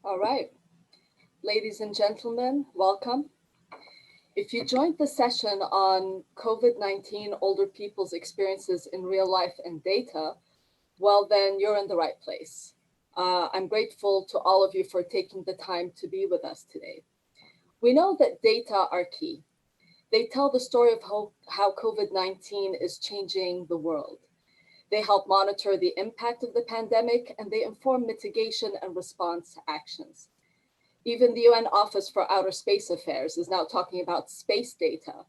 All right, ladies and gentlemen, welcome. If you joined the session on COVID-19 older people's experiences in real life and data, well, then you're in the right place. I'm grateful to all of you for taking the time to be with us today. We know that data are key. They tell the story of how COVID-19 is changing the world. They help monitor the impact of the pandemic and they inform mitigation and response actions. Even the UN Office for Outer Space Affairs is now talking about space data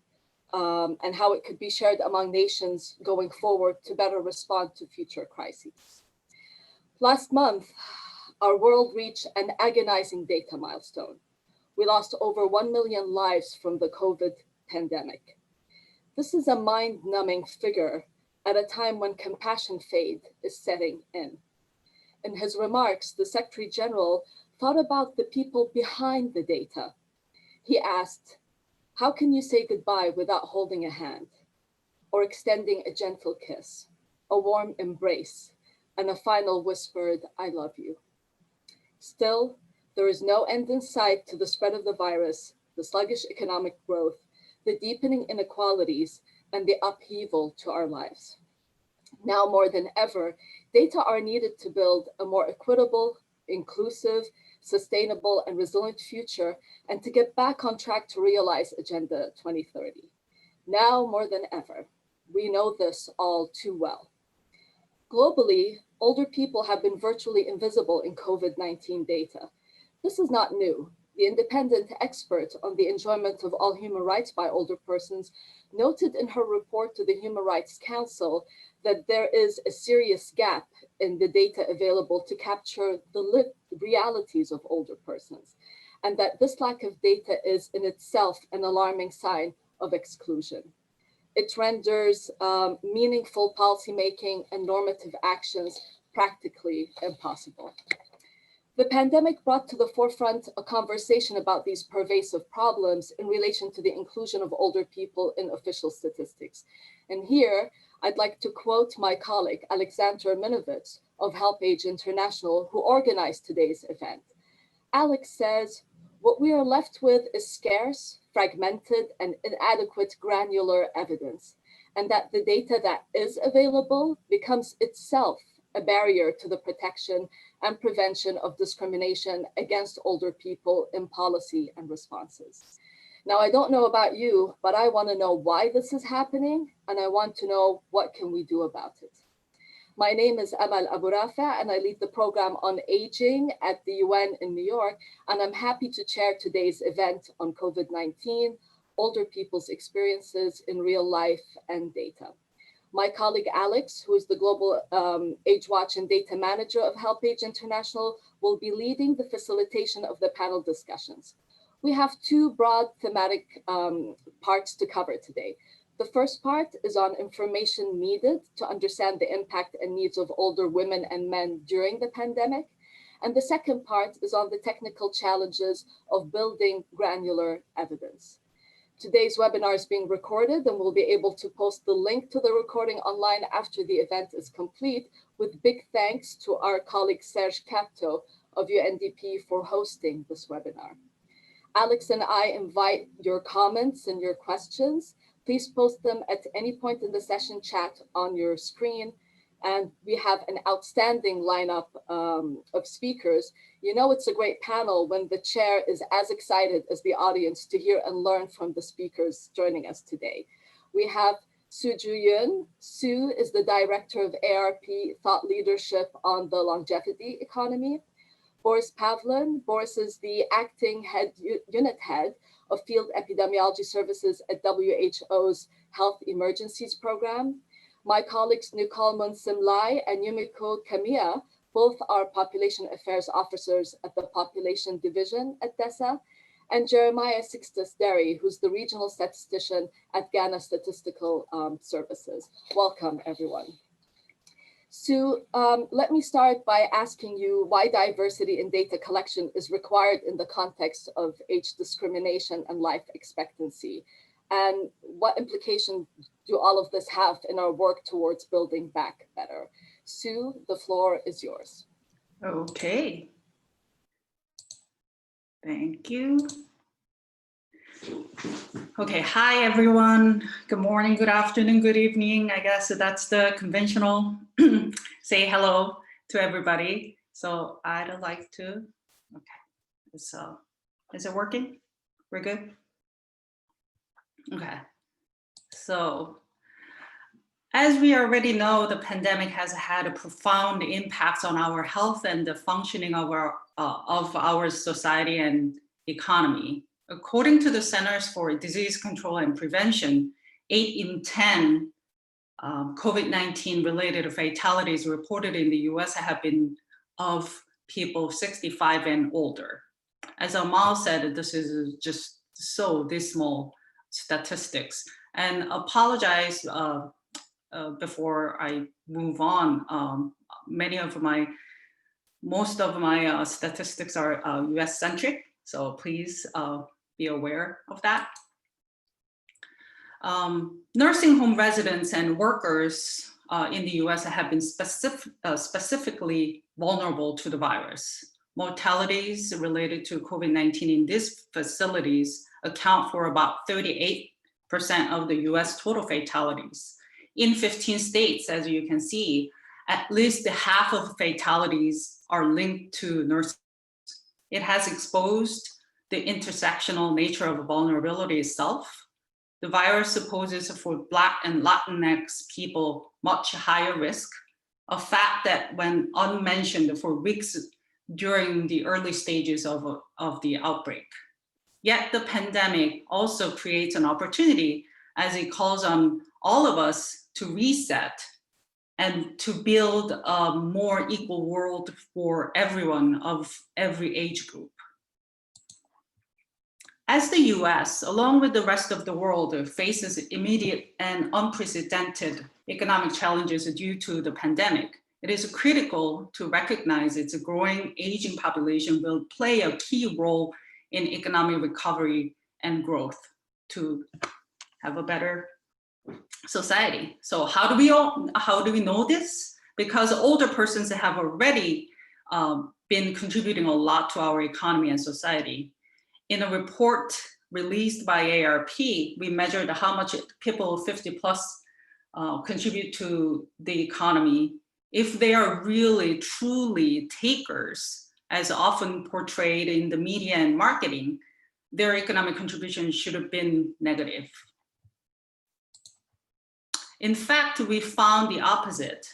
and how it could be shared among nations going forward to better respond to future crises. Last month, our world reached an agonizing data milestone. We lost over 1 million lives from the COVID pandemic. This is a mind-numbing figure at a time when compassion fade is setting in. In his remarks, the Secretary General thought about the people behind the data. He asked, how can you say goodbye without holding a hand, or extending a gentle kiss, a warm embrace, and a final whispered, I love you? Still, there is no end in sight to the spread of the virus, the sluggish economic growth, the deepening inequalities, and the upheaval to our lives. Now more than ever, data are needed to build a more equitable, inclusive, sustainable, and resilient future, and to get back on track to realize Agenda 2030. Now more than ever, we know this all too well. Globally, older people have been virtually invisible in COVID-19 data. This is not new. The independent expert on the enjoyment of all human rights by older persons noted in her report to the Human Rights Council that there is a serious gap in the data available to capture the lived realities of older persons, and that this lack of data is in itself an alarming sign of exclusion. It renders meaningful policymaking and normative actions practically impossible. The pandemic brought to the forefront a conversation about these pervasive problems in relation to the inclusion of older people in official statistics. And here, I'd like to quote my colleague, Alexander Minovitz of HelpAge International, who organized today's event. Alex says, what we are left with is scarce, fragmented, and inadequate granular evidence, and that the data that is available becomes itself a barrier to the protection and prevention of discrimination against older people in policy and responses. Now, I don't know about you, but I want to know why this is happening, and I want to know what can we do about it. My name is Amal Abu Rafa, and I lead the program on aging at the UN in New York, and I'm happy to chair today's event on COVID-19, older people's experiences in real life and data. My colleague Alex, who is the Global Age Watch and Data Manager of HelpAge International, will be leading the facilitation of the panel discussions. We have two broad thematic parts to cover today. The first part is on information needed to understand the impact and needs of older women and men during the pandemic. And the second part is on the technical challenges of building granular evidence. Today's webinar is being recorded and we'll be able to post the link to the recording online after the event is complete, with big thanks to our colleague Serge Capto of UNDP for hosting this webinar. Alex and I invite your comments and your questions. Please post them at any point in the session chat on your screen. And we have an outstanding lineup of speakers. You know it's a great panel when the chair is as excited as the audience to hear and learn from the speakers joining us today. We have Sue Ju-Yun. Sue is the director of ARP Thought Leadership on the Longevity Economy. Boris Pavlin. Boris is the acting unit head of Field Epidemiology Services at WHO's Health Emergencies Program. My colleagues Nicole Monsim-Lai and Yumiko Kamiya, both are Population Affairs Officers at the Population Division at DESA, and Jeremiah Sixtus Derry, who's the Regional Statistician at Ghana Statistical Services. Welcome, everyone. Sue, let me start by asking you why diversity in data collection is required in the context of age discrimination and life expectancy, and what implications do all of this have in our work towards building back better? Sue, the floor is yours. Okay. Thank you. Okay, hi everyone. Good morning, good afternoon, good evening. I guess that's the conventional say hello to everybody. So I'd like to, okay, so is it working? We're good? Okay, so as we already know, the pandemic has had a profound impact on our health and the functioning of our society and economy. According to the Centers for Disease Control and Prevention, 8 in 10 COVID-19 related fatalities reported in the US have been of people 65 and older. As Amal said, this is just so dismal statistics. And apologize before I move on, most of my statistics are US centric, so please be aware of that. Nursing home residents and workers in the US have been specifically vulnerable to the virus. Mortalities related to COVID-19 in these facilities account for about 38% of the US total fatalities. In 15 states, as you can see, at least half of fatalities are linked to nursing. It has exposed the intersectional nature of vulnerability itself. The virus poses for Black and Latinx people much higher risk, a fact that went unmentioned for weeks during the early stages of the outbreak. Yet the pandemic also creates an opportunity as it calls on all of us to reset and to build a more equal world for everyone of every age group. As the US, along with the rest of the world, faces immediate and unprecedented economic challenges due to the pandemic, it is critical to recognize its growing aging population will play a key role in economic recovery and growth to have a better society. So how do we know this? Because older persons have already been contributing a lot to our economy and society. In a report released by ARP, we measured how much people 50 plus contribute to the economy. If they are really, truly takers, as often portrayed in the media and marketing, their economic contribution should have been negative. In fact, we found the opposite.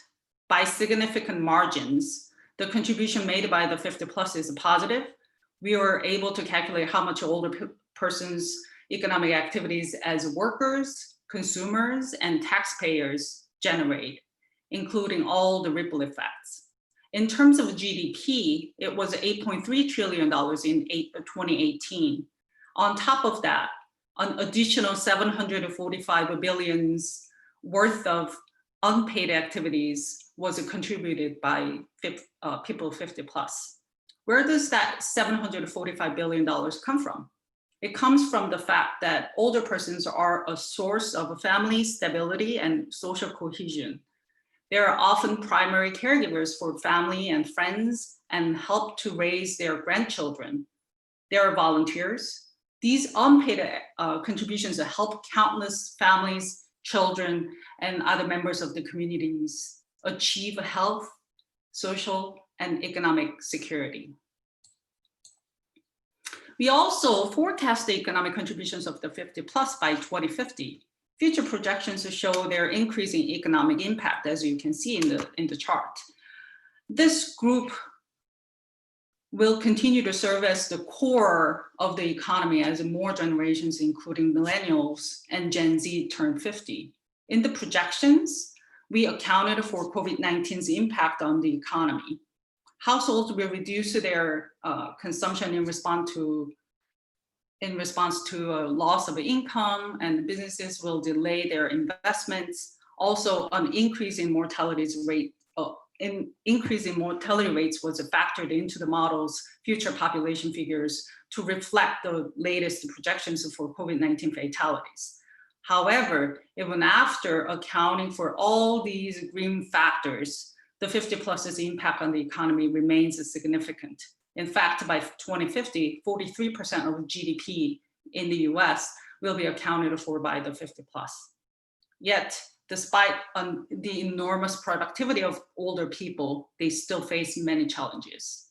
By significant margins, the contribution made by the 50 plus is positive. We were able to calculate how much older persons' economic activities as workers, consumers, and taxpayers generate, including all the ripple effects. In terms of GDP, it was $8.3 trillion in 2018. On top of that, an additional 745 billions worth of unpaid activities was contributed by people 50 plus. Where does that $745 billion come from? It comes from the fact that older persons are a source of family stability and social cohesion. They are often primary caregivers for family and friends and help to raise their grandchildren. They are volunteers. These unpaid contributions help countless families, children, and other members of the communities achieve health, social, and economic security. We also forecast the economic contributions of the 50 plus by 2050. Future projections show their increasing economic impact, as you can see in the chart. This group will continue to serve as the core of the economy as more generations, including millennials and Gen Z, turn 50. In the projections, we accounted for COVID-19's impact on the economy. Households will reduce their consumption in response to a loss of income, and businesses will delay their investments. Also, an increase in mortality rates was factored into the model's future population figures to reflect the latest projections for COVID-19 fatalities. However, even after accounting for all these green factors, the 50 plus's impact on the economy remains significant. In fact, by 2050, 43% of GDP in the US will be accounted for by the 50 plus. Yet, despite the enormous productivity of older people, they still face many challenges.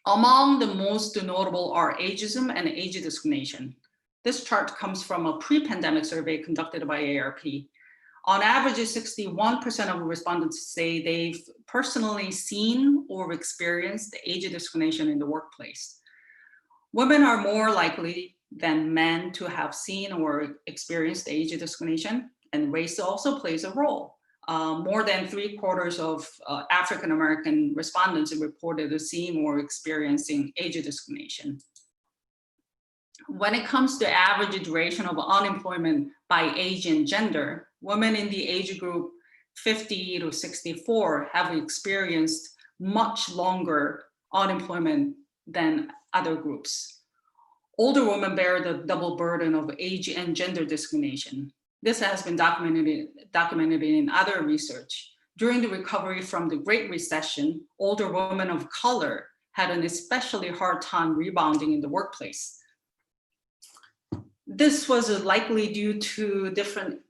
Among the most notable are ageism and age discrimination. This chart comes from a pre-pandemic survey conducted by AARP. On average, 61% of respondents say they've personally seen or experienced age discrimination in the workplace. Women are more likely than men to have seen or experienced age discrimination, and race also plays a role. More than 3/4 of African-American respondents reported seeing or experiencing age discrimination. When it comes to average duration of unemployment by age and gender, women in the age group 50 to 64 have experienced much longer unemployment than other groups. Older women bear the double burden of age and gender discrimination. This has been documented in other research. During the recovery from the Great Recession, older women of color had an especially hard time rebounding in the workplace. This was likely due to different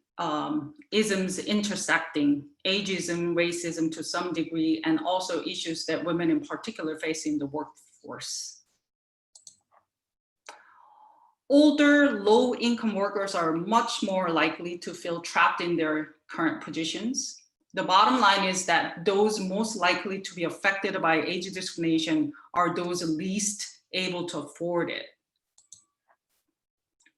isms intersecting, ageism, racism to some degree, and also issues that women in particular face in the workforce. Older, low-income workers are much more likely to feel trapped in their current positions. The bottom line is that those most likely to be affected by age discrimination are those least able to afford it.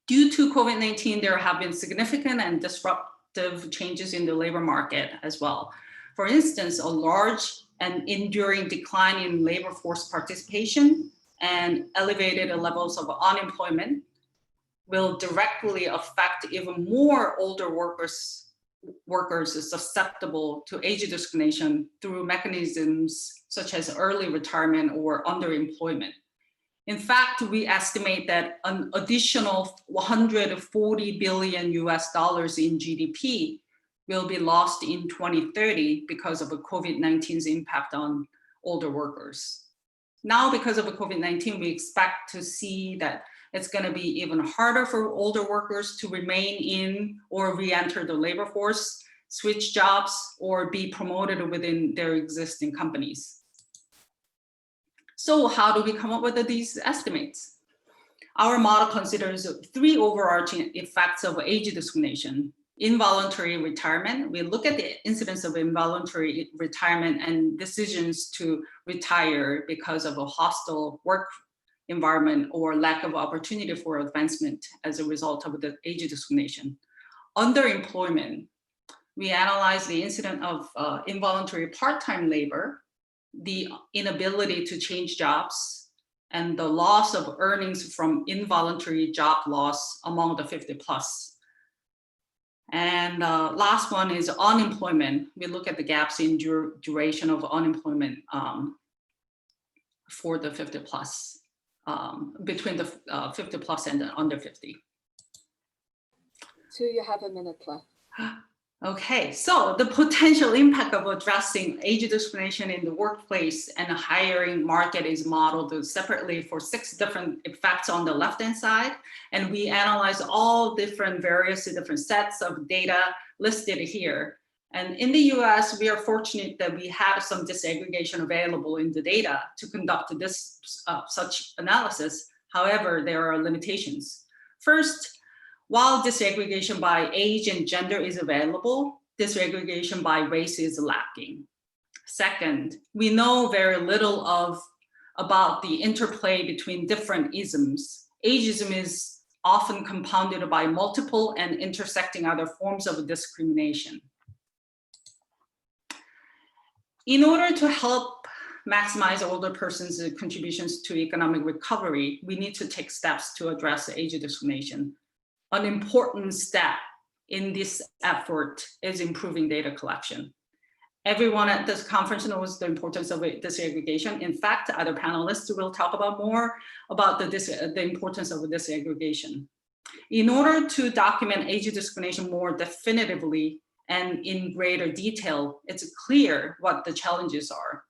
Due to COVID-19, there have been significant and disruptive changes in the labor market as well. For instance, a large and enduring decline in labor force participation and elevated levels of unemployment will directly affect even more older workers susceptible to age discrimination through mechanisms such as early retirement or underemployment. In fact, we estimate that an additional $140 billion in GDP will be lost in 2030 because of COVID-19's impact on older workers. Now, because of COVID-19, we expect to see that it's going to be even harder for older workers to remain in or re-enter the labor force, switch jobs, or be promoted within their existing companies. So how do we come up with these estimates? Our model considers 3 overarching effects of age discrimination. Involuntary retirement, we look at the incidence of involuntary retirement and decisions to retire because of a hostile work environment or lack of opportunity for advancement as a result of the age discrimination. Underemployment, we analyze the incidence of involuntary part-time labor, the inability to change jobs, and the loss of earnings from involuntary job loss among the 50 plus. And last one is unemployment. We look at the gaps in duration of unemployment for the 50 plus, between the 50 plus and the under 50. So you have a minute left. Okay, so the potential impact of addressing age discrimination in the workplace and the hiring market is modeled separately for 6 different effects on the left-hand side. And we analyze all various different sets of data listed here. And in the US, we are fortunate that we have some disaggregation available in the data to conduct this such analysis. However, there are limitations. First, while disaggregation by age and gender is available, disaggregation by race is lacking. Second, we know very little about the interplay between different isms. Ageism is often compounded by multiple and intersecting other forms of discrimination. In order to help maximize older persons' contributions to economic recovery, we need to take steps to address age discrimination. An important step in this effort is improving data collection. Everyone at this conference knows the importance of disaggregation. In fact, other panelists will talk about more about the importance of disaggregation. In order to document age discrimination more definitively and in greater detail, it's clear what the challenges are.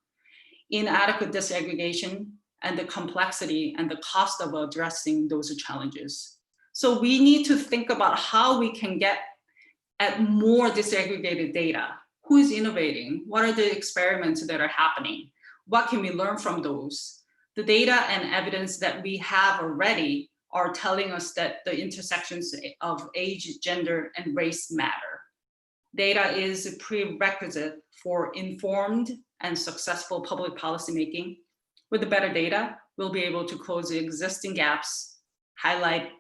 inadequate disaggregation, and the complexity and the cost of addressing those challenges. So we need to think about how we can get at more disaggregated data. Who is innovating? What are the experiments that are happening? What can we learn from those? The data and evidence that we have already are telling us that the intersections of age, gender, and race matter. Data is a prerequisite for informed and successful public policymaking. With the better data, we'll be able to close the existing gaps, highlight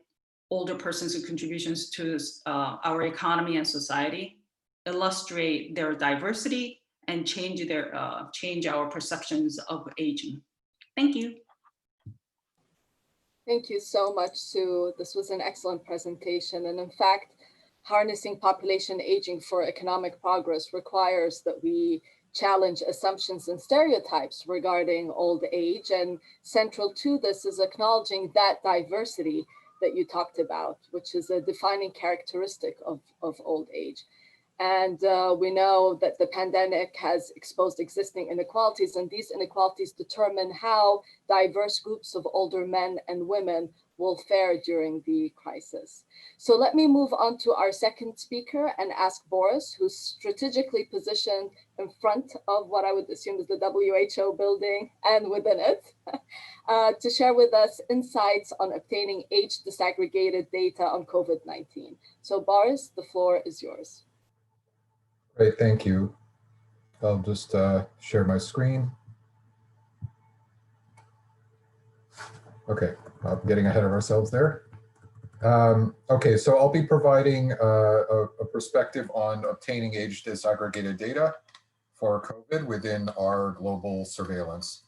older persons' contributions to our economy and society, illustrate their diversity, and change our perceptions of aging. Thank you. Thank you so much, Sue. This was an excellent presentation. And in fact, harnessing population aging for economic progress requires that we challenge assumptions and stereotypes regarding old age. And central to this is acknowledging that diversity that you talked about, which is a defining characteristic of old age. And we know that the pandemic has exposed existing inequalities, and these inequalities determine how diverse groups of older men and women will fare during the crisis. So let me move on to our second speaker and ask Boris, who's strategically positioned in front of what I would assume is the WHO building and within it, to share with us insights on obtaining age disaggregated data on COVID-19. So Boris, the floor is yours. Great, thank you. I'll just share my screen. Okay, I'm getting ahead of ourselves there. Okay, so I'll be providing a perspective on obtaining age disaggregated data for COVID within our global surveillance.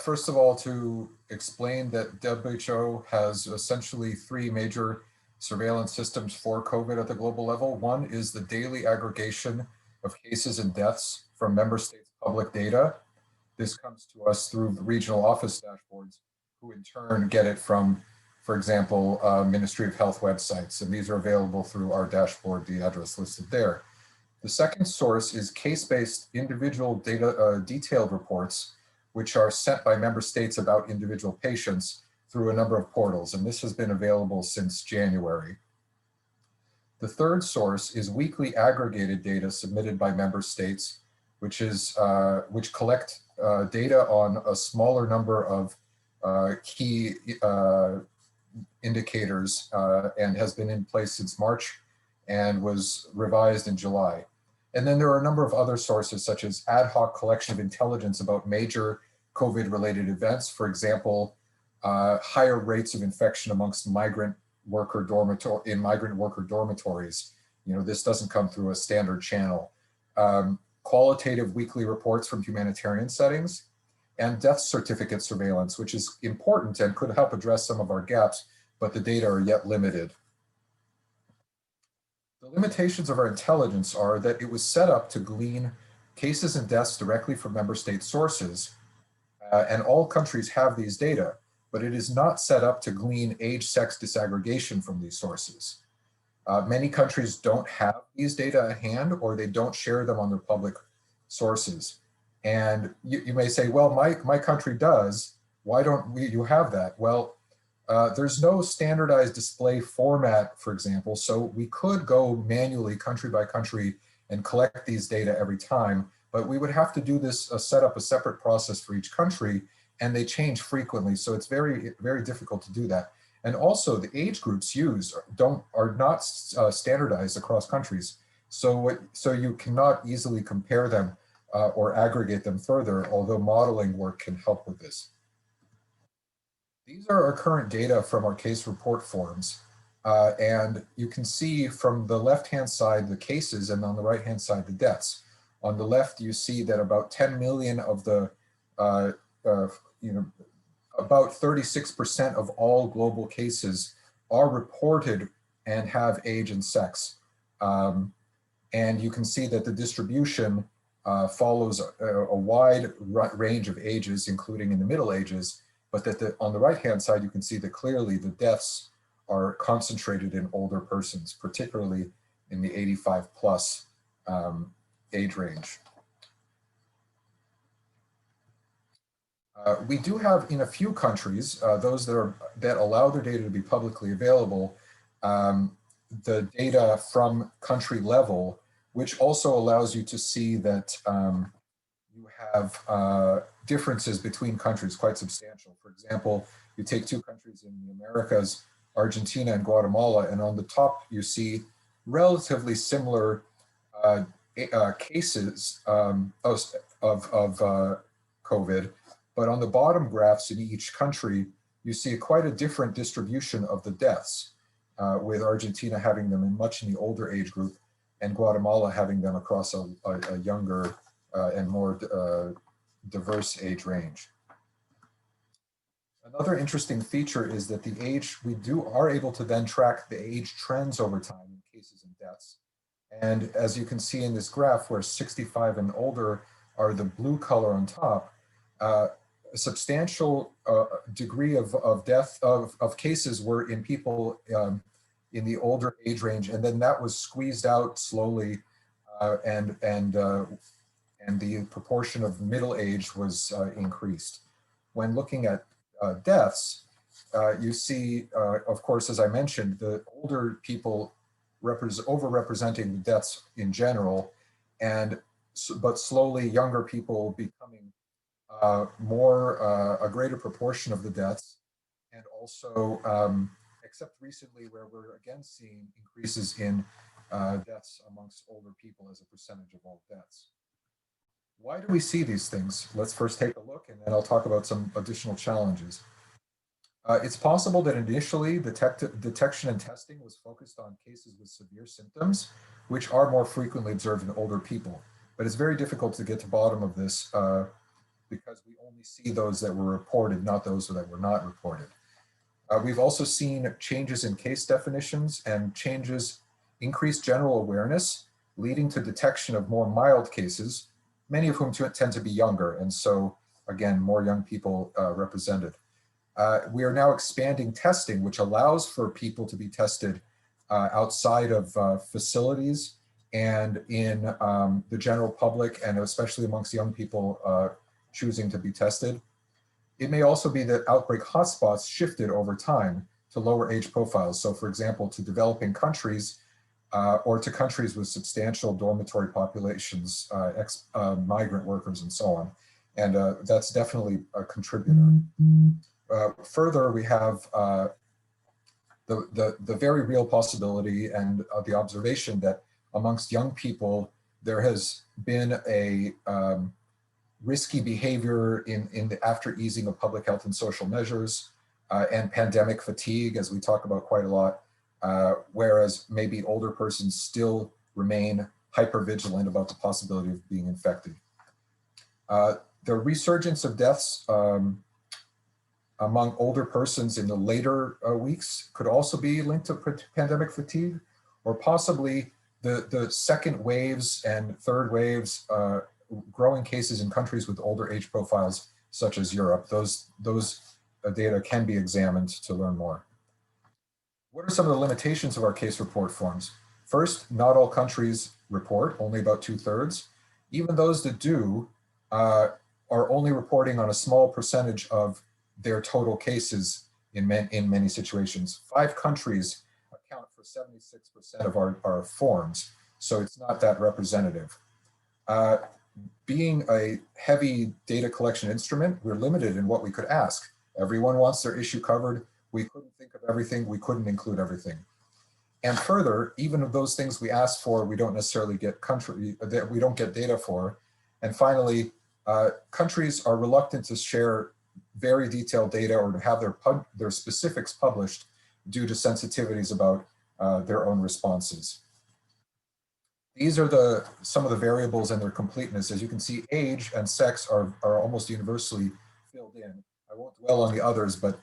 First of all, to explain that WHO has essentially three major surveillance systems for COVID at the global level. One is the daily aggregation of cases and deaths from member states' public data. This comes to us through the regional office dashboards, who in turn get it from, for example, Ministry of Health websites. And these are available through our dashboard, the address listed there. The second source is case-based individual data, detailed reports, which are sent by member states about individual patients through a number of portals, and this has been available since January. The third source is weekly aggregated data submitted by member states, which collect data on a smaller number of key indicators and has been in place since March and was revised in July. And then there are a number of other sources, such as ad hoc collection of intelligence about major COVID-related events. For example, higher rates of infection amongst migrant worker dormitories. You know, this doesn't come through a standard channel. Qualitative weekly reports from humanitarian settings, and death certificate surveillance, which is important and could help address some of our gaps, but the data are yet limited. The limitations of our intelligence are that it was set up to glean cases and deaths directly from member state sources, and all countries have these data, but it is not set up to glean age-sex disaggregation from these sources. Many countries don't have these data at hand, or they don't share them on their public sources. And you may say, well, my country does. Why don't you have that? Well, there's no standardized display format, for example, so we could go manually country by country and collect these data every time, but we would have to do this, set up a separate process for each country, and they change frequently, so it's very, very difficult to do that. And also the age groups used are not standardized across countries, so you cannot easily compare them or aggregate them further, although modeling work can help with this. These are our current data from our case report forms. And you can see from the left-hand side the cases, and on the right-hand side the deaths. On the left, you see that about 10 million of the, about 36% of all global cases are reported and have age and sex. And you can see that the distribution follows a wide range of ages, including in the Middle Ages, but that on the right-hand side, you can see that clearly the deaths are concentrated in older persons, particularly in the 85 plus age range. We do have in a few countries, those that allow their data to be publicly available, the data from country level, which also allows you to see that you have differences between countries quite substantial. For example, you take two countries in the Americas, Argentina and Guatemala, and on the top you see relatively similar cases of COVID, but on the bottom graphs in each country, you see quite a different distribution of the deaths, with Argentina having them much in the older age group and Guatemala having them across a younger and more diverse age range. Another interesting feature is that the age, we are able to then track the age trends over time in cases and deaths. And as you can see in this graph, where 65 and older are the blue color on top, a substantial degree of death of cases were in people in the older age range, and then that was squeezed out slowly, and the proportion of middle age was increased. When looking at deaths, you see, of course, as I mentioned, the older people overrepresenting the deaths in general, but slowly younger people becoming a greater proportion of the deaths, and also, except recently, where we're again seeing increases in deaths amongst older people as a percentage of all deaths. Why do we see these things? Let's first take a look, and then I'll talk about some additional challenges. It's possible that initially detection and testing was focused on cases with severe symptoms, which are more frequently observed in older people. But it's very difficult to get to the bottom of this because we only see those that were reported, not those that were not reported. We've also seen changes in case definitions and increased general awareness, leading to detection of more mild cases, many of whom tend to be younger, and so, again, more young people represented. We are now expanding testing, which allows for people to be tested outside of facilities and in the general public, and especially amongst young people choosing to be tested. It may also be that outbreak hotspots shifted over time to lower age profiles. So, for example, to developing countries or to countries with substantial dormitory populations, migrant workers, and so on. And that's definitely a contributor. Further, we have the very real possibility and the observation that amongst young people, there has been a risky behavior in the after easing of public health and social measures and pandemic fatigue, as we talk about quite a lot, whereas maybe older persons still remain hypervigilant about the possibility of being infected. The resurgence of deaths among older persons in the later weeks could also be linked to pandemic fatigue, or possibly the second waves and third waves, growing cases in countries with older age profiles, such as Europe. Those data can be examined to learn more. What are some of the limitations of our case report forms? First, not all countries report, only about 2/3. Even those that do are only reporting on a small percentage of their total cases in many situations. 5 countries account for 76% of our forms, so it's not that representative. Being a heavy data collection instrument, we're limited in what we could ask. Everyone wants their issue covered. We couldn't think of everything. We couldn't include everything. And further, even of those things we asked for, we don't necessarily get we don't get data for. And finally, countries are reluctant to share very detailed data or to have their specifics published due to sensitivities about their own responses. These are some of the variables and their completeness. As you can see, age and sex are almost universally filled in. I won't dwell on the others, but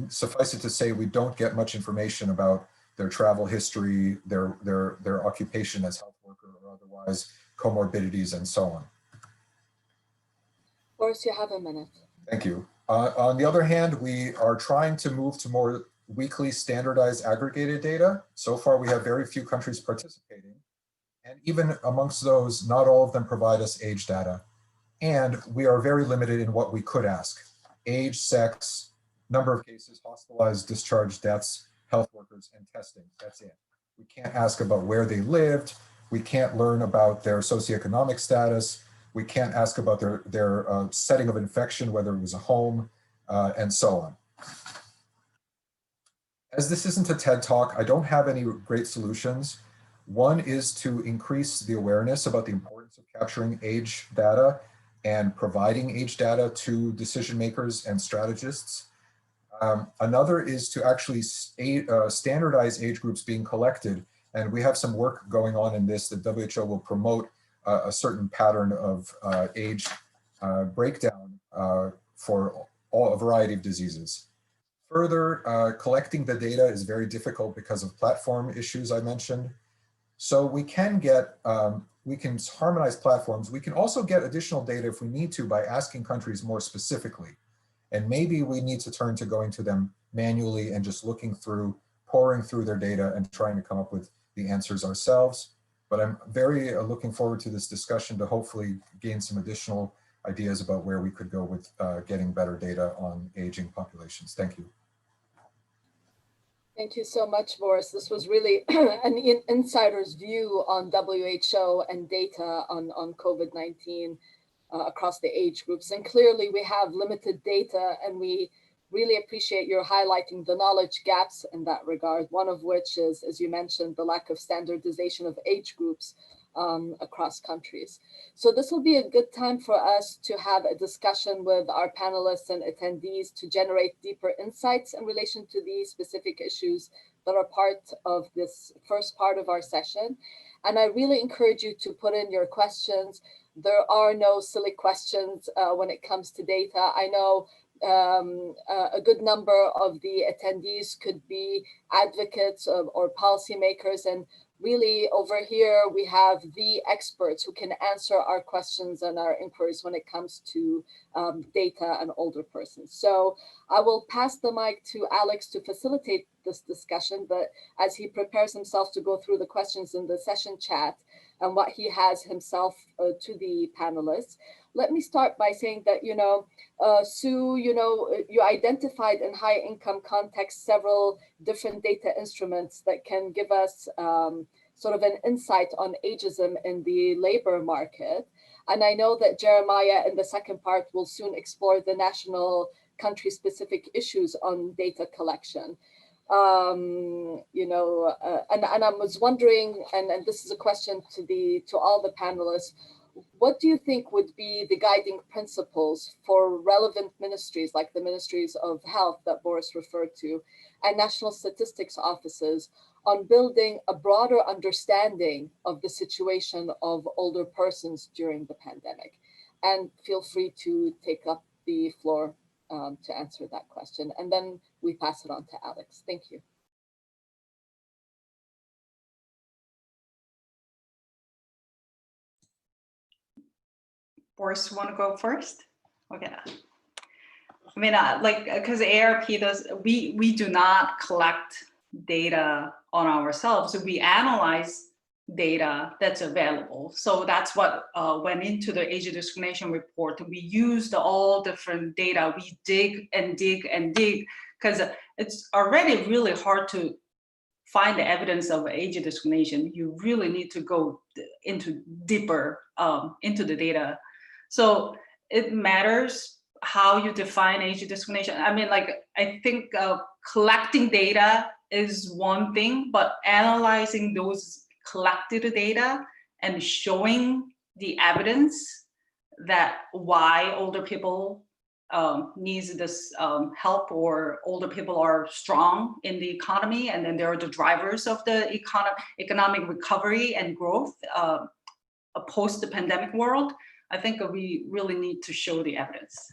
suffice it to say, we don't get much information about their travel history, their occupation as health worker or otherwise, comorbidities, and so on. Boris, you have a minute. Thank you. On the other hand, we are trying to move to more weekly standardized aggregated data. So far, we have very few countries participating. And even amongst those, not all of them provide us age data. And we are very limited in what we could ask. Age, sex, number of cases, hospitalized, discharged, deaths, health workers, and testing. That's it. We can't ask about where they lived. We can't learn about their socioeconomic status. We can't ask about their setting of infection, whether it was a home, and so on. As this isn't a TED Talk, I don't have any great solutions. One is to increase the awareness about the importance of capturing age data and providing age data to decision makers and strategists. Another is to actually standardize age groups being collected. And we have some work going on in this. The WHO will promote a certain pattern of age breakdown for a variety of diseases. Further, collecting the data is very difficult because of platform issues I mentioned. So we can harmonize platforms. We can also get additional data if we need to by asking countries more specifically. And maybe we need to turn to going to them manually and just pouring through their data and trying to come up with the answers ourselves. But I'm very looking forward to this discussion to hopefully gain some additional ideas about where we could go with getting better data on aging populations. Thank you. Thank you so much, Boris. This was really an insider's view on WHO and data on COVID-19 across the age groups. And clearly we have limited data, and we really appreciate your highlighting the knowledge gaps in that regard, one of which is, as you mentioned, the lack of standardization of age groups across countries. So this will be a good time for us to have a discussion with our panelists and attendees to generate deeper insights in relation to these specific issues that are part of this first part of our session. And I really encourage you to put in your questions. There are no silly questions when it comes to data. I know a good number of the attendees could be advocates or policymakers, and really over here we have the experts who can answer our questions and our inquiries when it comes to data and older persons. So I will pass the mic to Alex to facilitate this discussion, but as he prepares himself to go through the questions in the session chat and what he has himself to the panelists, let me start by saying that, Sue, you identified in high income context several different data instruments that can give us sort of an insight on ageism in the labor market. And I know that Jeremiah in the second part will soon explore the national country specific issues on data collection. And I was wondering, and this is a question to all the panelists, what do you think would be the guiding principles for relevant ministries like the ministries of health that Boris referred to and national statistics offices on building a broader understanding of the situation of older persons during the pandemic? And feel free to take up the floor to answer that question. And then we pass it on to Alex. Thank you. Boris, want to go first? Okay. I mean, because ARP does, we do not collect data on ourselves. So we analyze data that's available. So that's what went into the age discrimination report. We used all different data. We dig and dig and dig, because it's already really hard to find the evidence of age discrimination. You really need to go into deeper into the data. So it matters how you define age discrimination. I mean, I think collecting data is one thing, but analyzing those collected data and showing the evidence that why older people needs this help, or older people are strong in the economy, and then they're the drivers of the economic recovery and growth a post the pandemic world. I think we really need to show the evidence.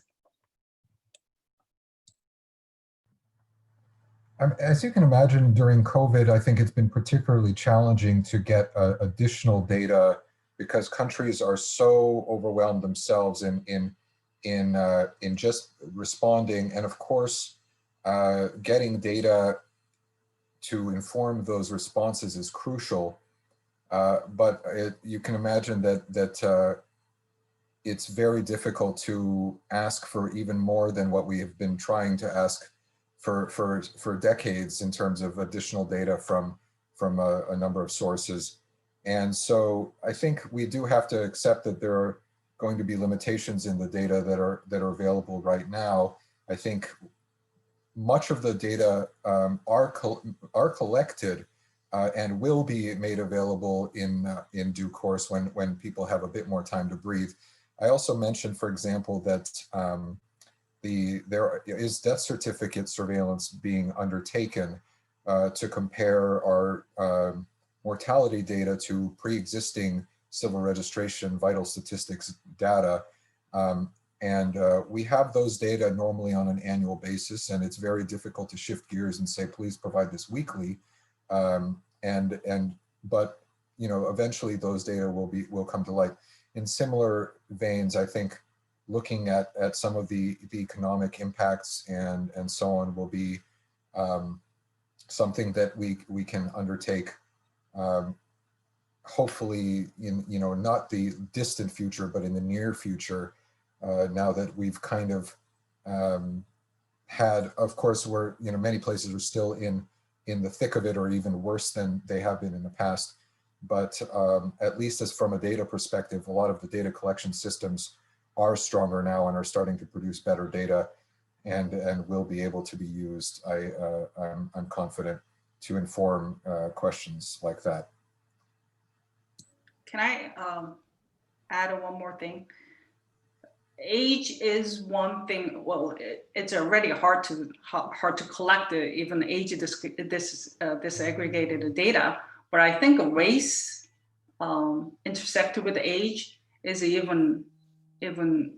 As you can imagine, during COVID, I think it's been particularly challenging to get additional data because countries are so overwhelmed themselves in just responding, and of course, getting data to inform those responses is crucial. But you can imagine that it's very difficult to ask for even more than what we have been trying to ask for decades in terms of additional data from a number of sources. And so I think we do have to accept that there are going to be limitations in the data that are available right now. I think much of the data are collected and will be made available in due course when people have a bit more time to breathe. I also mentioned, for example, that there is death certificate surveillance being undertaken to compare our mortality data to pre-existing civil registration vital statistics data. And we have those data normally on an annual basis, and it's very difficult to shift gears and say, please provide this weekly. But eventually those data will come to light. In similar veins, I think looking at some of the economic impacts and so on will be something that we can undertake. Hopefully in not the distant future, but in the near future. Now that we've kind of had, of course, we're many places are still in the thick of it, or even worse than they have been in the past. But at least as from a data perspective, a lot of the data collection systems are stronger now and are starting to produce better data, and will be able to be used. I'm confident to inform questions like that. Can I add one more thing? Age is one thing. Well, it's already hard to collect even age disaggregated data. But I think race intersected with age is even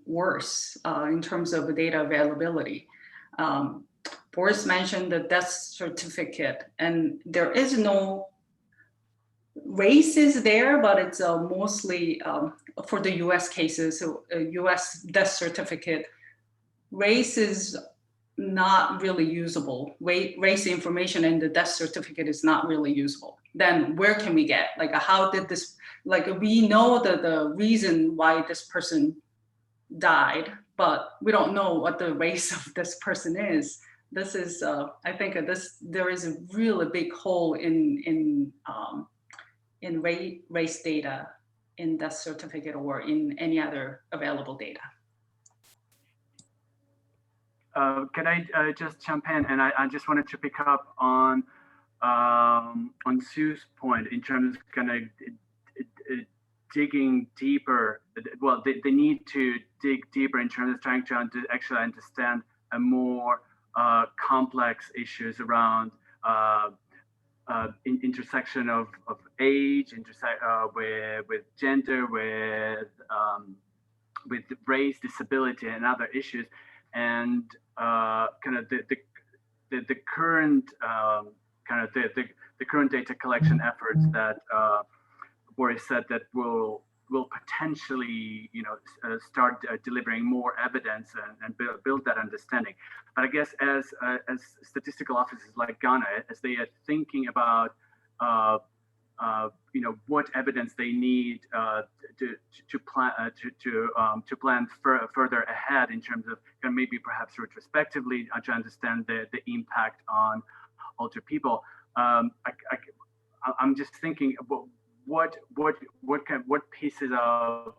worse in terms of data availability. Boris mentioned the death certificate, and there is no race is there, but it's mostly for the US cases, so US death certificate, race is not really usable. Race information in the death certificate is not really usable. Then where can we get, like, how did this, like, we know the reason why this person died, but we don't know what the race of this person is. This is, I think there is a really big hole in race data in death certificate or in any other available data. Can I just jump in? And I just wanted to pick up on Sue's point in terms of kind of digging deeper. Well, the need to dig deeper in terms of trying to actually understand a more complex issues around intersection of age, with gender, with race, disability, and other issues, and kind of the current the current data collection efforts that Boris said that will potentially start delivering more evidence and build that understanding. But I guess as statistical offices like Ghana, as they are thinking about what evidence they need to plan further ahead in terms of maybe perhaps retrospectively to understand the impact on older people. I'm just thinking about what pieces of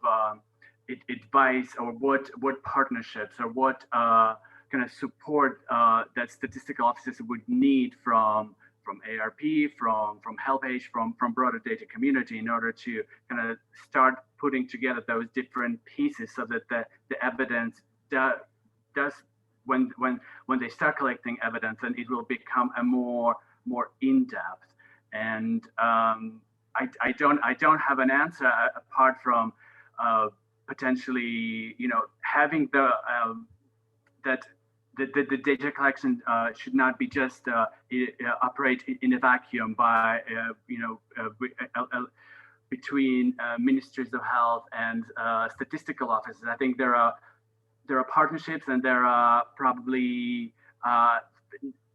advice or what partnerships or what kind of support that statistical offices would need from ARP, from HelpAge, from broader data community in order to kind of start putting together those different pieces so that the evidence does when they start collecting evidence, and it will become a more in-depth. And I don't have an answer apart from potentially having that the data collection should not be just operate in a vacuum by between ministries of health and statistical offices. I think there are partnerships, and there are probably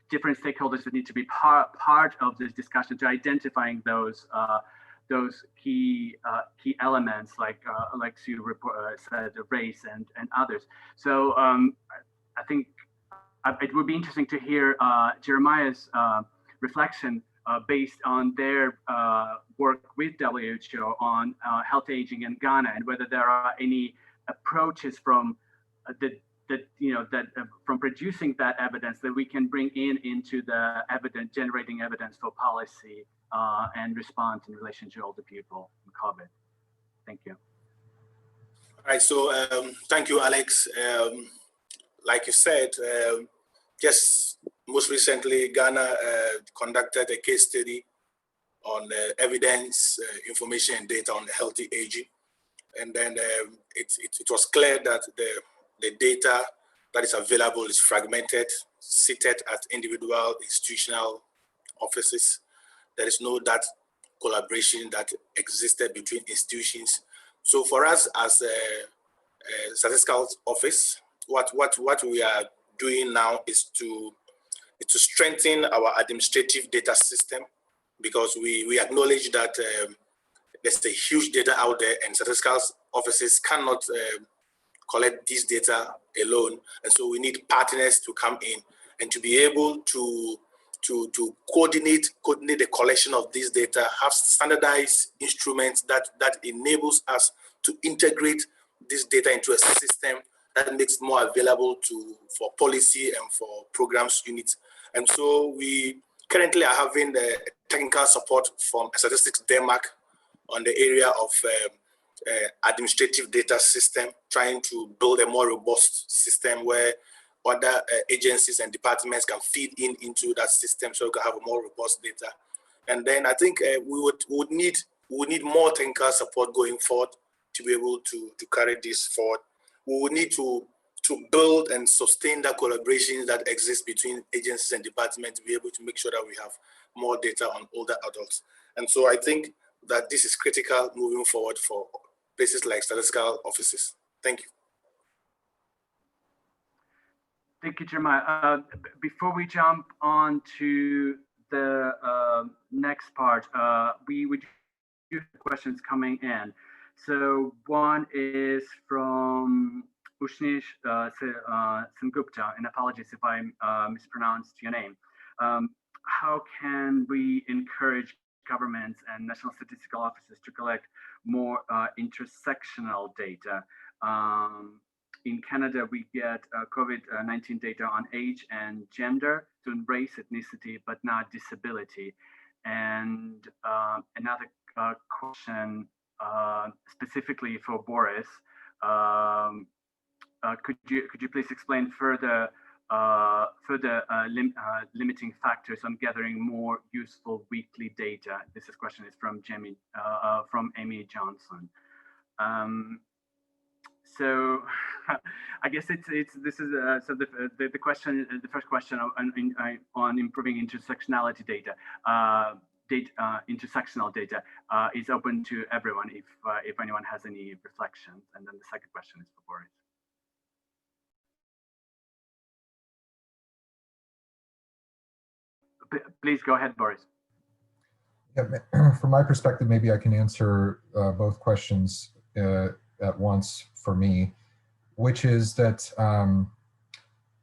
different stakeholders that need to be part of this discussion to identifying those those key elements like Sue said, race and others. So I think it would be interesting to hear Jeremiah's reflection based on their work with WHO on health aging in Ghana, and whether there are any approaches from from producing that evidence that we can bring into the generating evidence for policy and response in relation to older people in COVID. Thank you. All right, so thank you, Alex. Like you said, just most recently, Ghana conducted a case study on evidence, information, and data on healthy aging. And then it was clear that the data that is available is fragmented, seated at individual institutional offices. There is no that collaboration that existed between institutions. So for us as a statistical office, what we are doing now is to strengthen our administrative data system, because we acknowledge that there's a huge data out there and statistical offices cannot collect this data alone. And so we need partners to come in and to be able to coordinate the collection of this data, have standardized instruments that enables us to integrate this data into a system that makes it more available for policy and for programs units. And so we currently are having the technical support from Statistics Denmark on the area of administrative data system, trying to build a more robust system where other agencies and departments can feed into that system, so we can have a more robust data. And then I think we would need more technical support going forward to be able to carry this forward. We would need to build and sustain that collaboration that exists between agencies and departments to be able to make sure that we have more data on older adults. And so I think that this is critical moving forward for places like statistical offices. Thank you. Thank you, Jeremiah. Before we jump on to the next part, we would have questions coming in. So one is from Ushnish Sengupta, and apologies if I mispronounced your name. How can we encourage governments and national statistical offices to collect more intersectional data? In Canada, we get COVID-19 data on age and gender, to race, ethnicity, but not disability. And another question specifically for Boris, could you please explain further limiting factors on gathering more useful weekly data? This question is from Amy Johnson. So I guess the first question on improving intersectionality data. Intersectional data is open to everyone if anyone has any reflections. And then the second question is for Boris. Please go ahead, Boris. Yeah, from my perspective, maybe I can answer both questions at once for me, which is that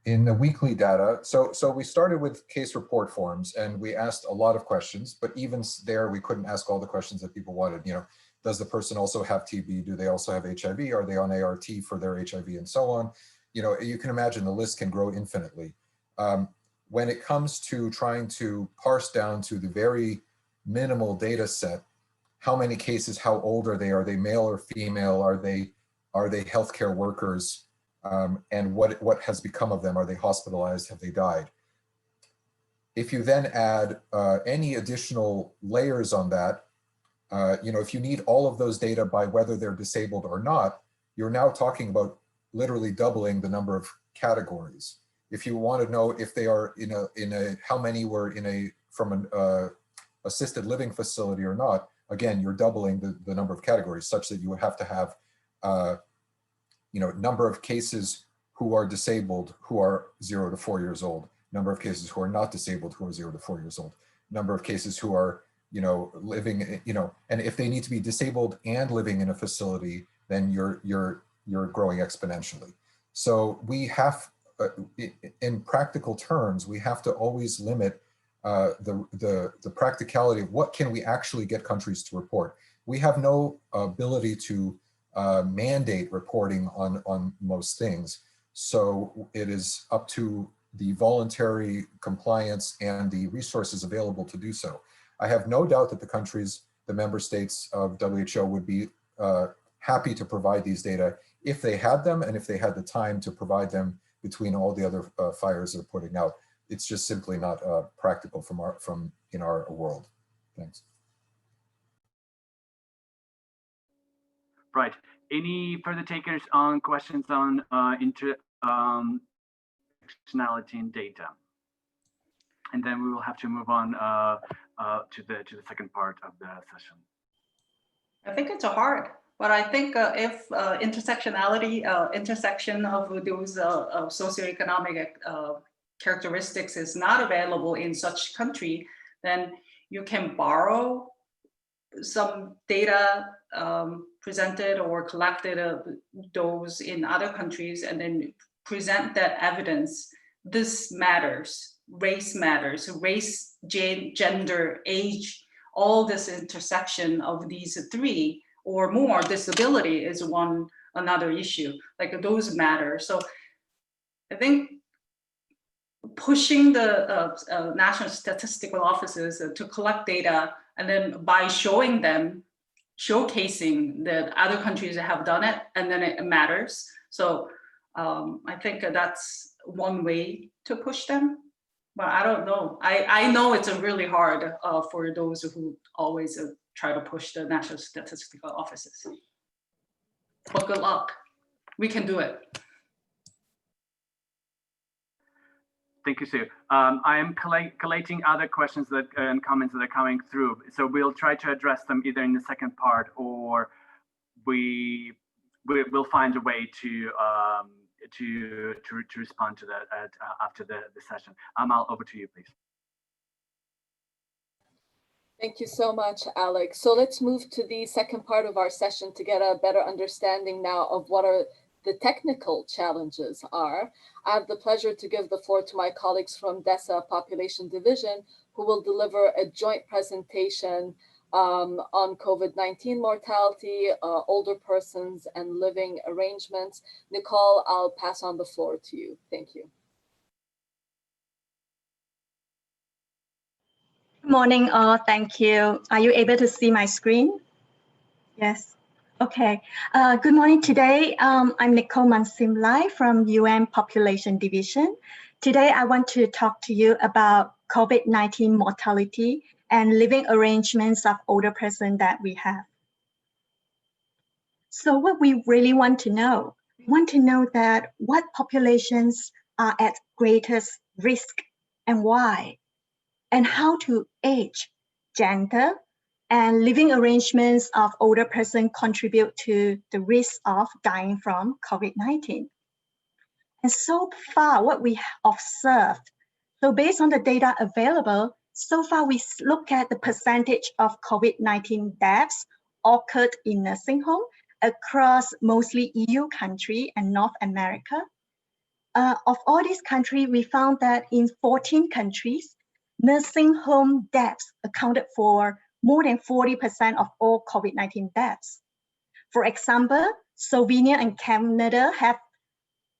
in the weekly data, so we started with case report forms and we asked a lot of questions, but even there we couldn't ask all the questions that people wanted. You know, does the person also have TB? Do they also have HIV? Are they on ART for their HIV and so on? You know, you can imagine the list can grow infinitely. When it comes to trying to parse down to the very minimal data set, how many cases, how old are they male or female? Are they healthcare workers? And what has become of them? Are they hospitalized? Have they died? If you then add any additional layers on that, you know, if you need all of those data by whether they're disabled or not, you're now talking about literally doubling the number of categories. If you want to know if they are how many were from an assisted living facility or not, again, you're doubling the number of categories, such that you would have to have you know, number of cases who are disabled who are 0 to 4 years old, number of cases who are not disabled who are 0 to 4 years old, number of cases who are living, and if they need to be disabled and living in a facility, then you're growing exponentially. So we have, in practical terms, we have to always limit the practicality of what can we actually get countries to report. We have no ability to mandate reporting on most things. So it is up to the voluntary compliance and the resources available to do so. I have no doubt that the member states of WHO would be happy to provide these data if they had them and if they had the time to provide them between all the other fires they're putting out. It's just simply not practical from in our world. Thanks. Right. Any further takers on questions on intersectionality in data? And then we will have to move on to the second part of the session. I think it's hard, but I think if intersectionality, intersection of those socioeconomic characteristics is not available in such country, then you can borrow some data presented or collected those in other countries and then present that evidence. This matters, race, gender, age, all this intersection of these three or more, disability is another issue, like those matter. So I think pushing the national statistical offices to collect data, and then by showing them, showcasing that other countries have done it, and then it matters. So I think that's one way to push them, but I don't know. I know it's really hard for those who always try to push the national statistical offices. But good luck, we can do it. Thank you, Sue. I am collating other questions and comments that are coming through. So we'll try to address them either in the second part, or we'll find a way to respond to that after the session. Amal, over to you, please. Thank you so much, Alex. So let's move to the second part of our session to get a better understanding now of what the technical challenges are. I have the pleasure to give the floor to my colleagues from DESA Population Division, who will deliver a joint presentation on COVID-19 mortality, older persons, and living arrangements. Nicole, I'll pass on the floor to you. Thank you. Good morning, all. Thank you. Are you able to see my screen? Yes. Okay. Good morning. Today, I'm Nicole Mansimlai from UN Population Division. Today, I want to talk to you about COVID-19 mortality and living arrangements of older persons that we have. So what we really want to know, that what populations are at greatest risk and why, and how to age, gender, and living arrangements of older persons contribute to the risk of dying from COVID-19. And so far, what we observed, so based on the data available, so far we look at the percentage of COVID-19 deaths occurred in nursing home across mostly EU countries and North America. Of all these countries, we found that in 14 countries, nursing home deaths accounted for more than 40% of all COVID-19 deaths. For example, Slovenia and Canada have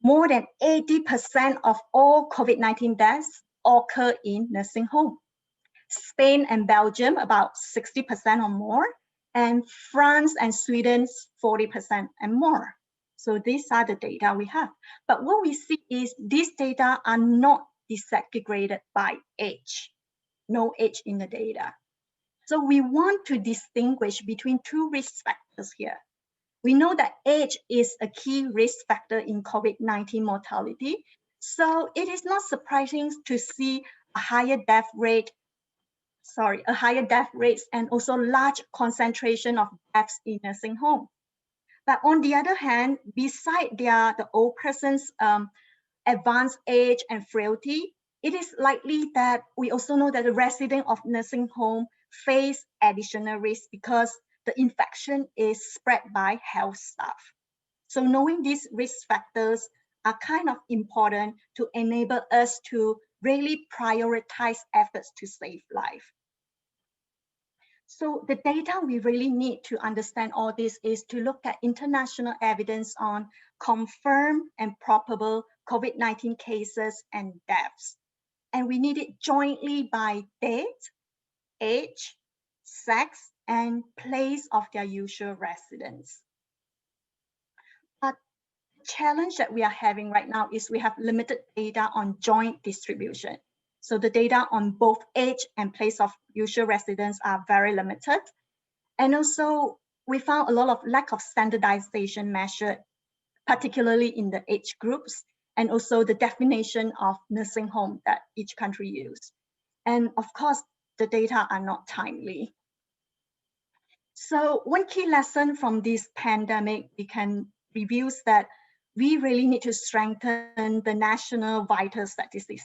more than 80% of all COVID-19 deaths occur in nursing home. Spain and Belgium about 60% or more, and France and Sweden 40% and more. So these are the data we have. But what we see is these data are not disaggregated by age. No age in the data. So we want to distinguish between two risk factors here. We know that age is a key risk factor in COVID-19 mortality. So it is not surprising to see a higher death rates and also large concentration of deaths in nursing home. But on the other hand, beside the old person's advanced age and frailty, it is likely that we also know that the residents of nursing home face additional risk because the infection is spread by health staff. So knowing these risk factors are kind of important to enable us to really prioritize efforts to save life. So the data we really need to understand all this is to look at international evidence on confirmed and probable COVID-19 cases and deaths. And we need it jointly by date, age, sex, and place of their usual residence. But the challenge that we are having right now is we have limited data on joint distribution. So the data on both age and place of usual residence are very limited. And also we found a lot of lack of standardization measured, particularly in the age groups, and also the definition of nursing home that each country use. And of course, the data are not timely. So one key lesson from this pandemic we can review is that we really need to strengthen the national vital statistics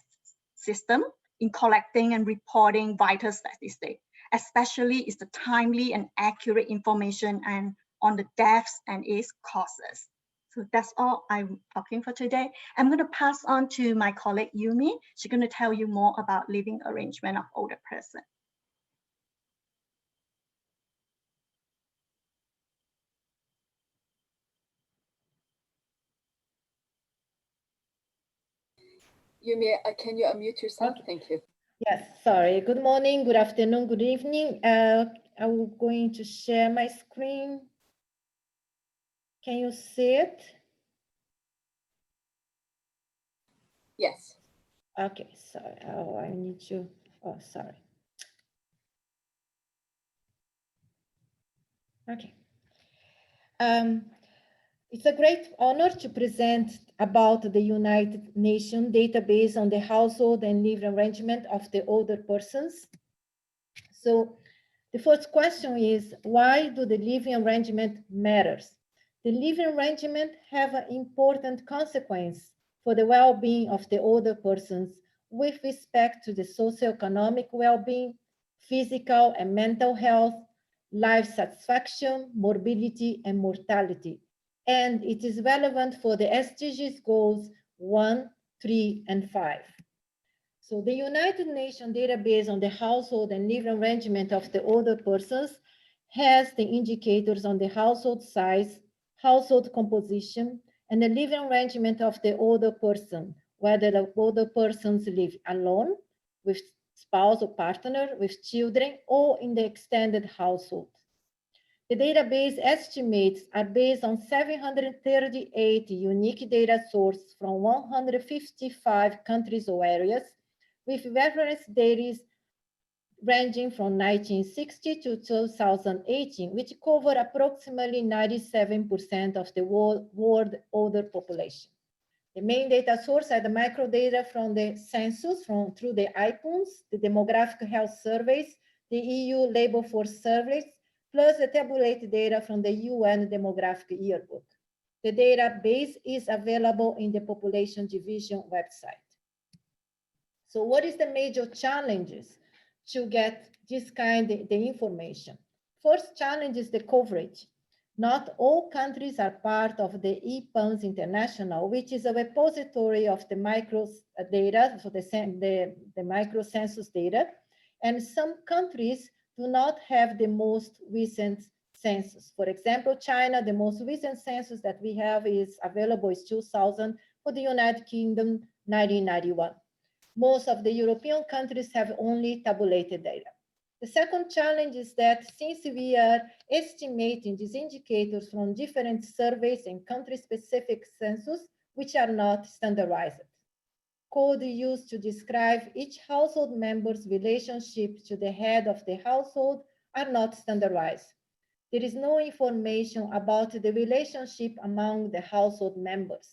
system in collecting and reporting vital statistics, especially is the timely and accurate information and on the deaths and its causes. So that's all I'm talking for today. I'm going to pass on to my colleague Yumi. She's going to tell you more about living arrangement of older person. Yumi, can you unmute yourself? Okay. Thank you. Yes, sorry. Good morning, good afternoon, good evening. I'm going to share my screen. Can you see it? Yes. Okay, sorry. Oh, I need to, oh, sorry. Okay. It's a great honor to present about the United Nations database on the household and living arrangement of the older persons. So the first question is, why do the living arrangement matters? The living arrangement have an important consequence for the well-being of the older persons with respect to the socioeconomic well-being, physical and mental health, life satisfaction, morbidity, and mortality. And it is relevant for the SDGs goals 1, 3, and 5. So the United Nations database on the household and living arrangement of the older persons has the indicators on the household size, household composition, and the living arrangement of the older person, whether the older persons live alone, with spouse or partner, with children, or in the extended household. The database estimates are based on 738 unique data sources from 155 countries or areas, with reference data ranging from 1960 to 2018, which cover approximately 97% of the world older population. The main data source are the microdata from the census through the IPUNs, the demographic health surveys, the EU labor force surveys, plus the tabulated data from the UN demographic yearbook. The database is available in the population division website. So what is the major challenges to get this kind of the information? First challenge is the coverage. Not all countries are part of the EPUNS International, which is a repository of the micro data for the micro census data. And some countries do not have the most recent census. For example, China, the most recent census that we have is available is 2000, for the United Kingdom, 1991. Most of the European countries have only tabulated data. The second challenge is that since we are estimating these indicators from different surveys and country-specific census, which are not standardized. Code used to describe each household member's relationship to the head of the household are not standardized. There is no information about the relationship among the household members,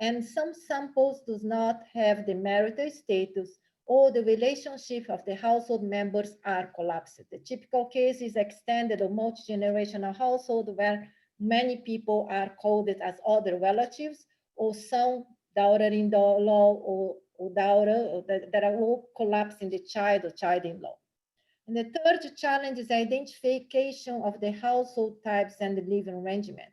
and some samples do not have the marital status or the relationship of the household members are collapsed. The typical case is extended or multi-generational household where many people are called as other relatives or son, daughter-in-law, or daughter that are all collapsing the child or child-in-law. And the third challenge is identification of the household types and the living arrangement.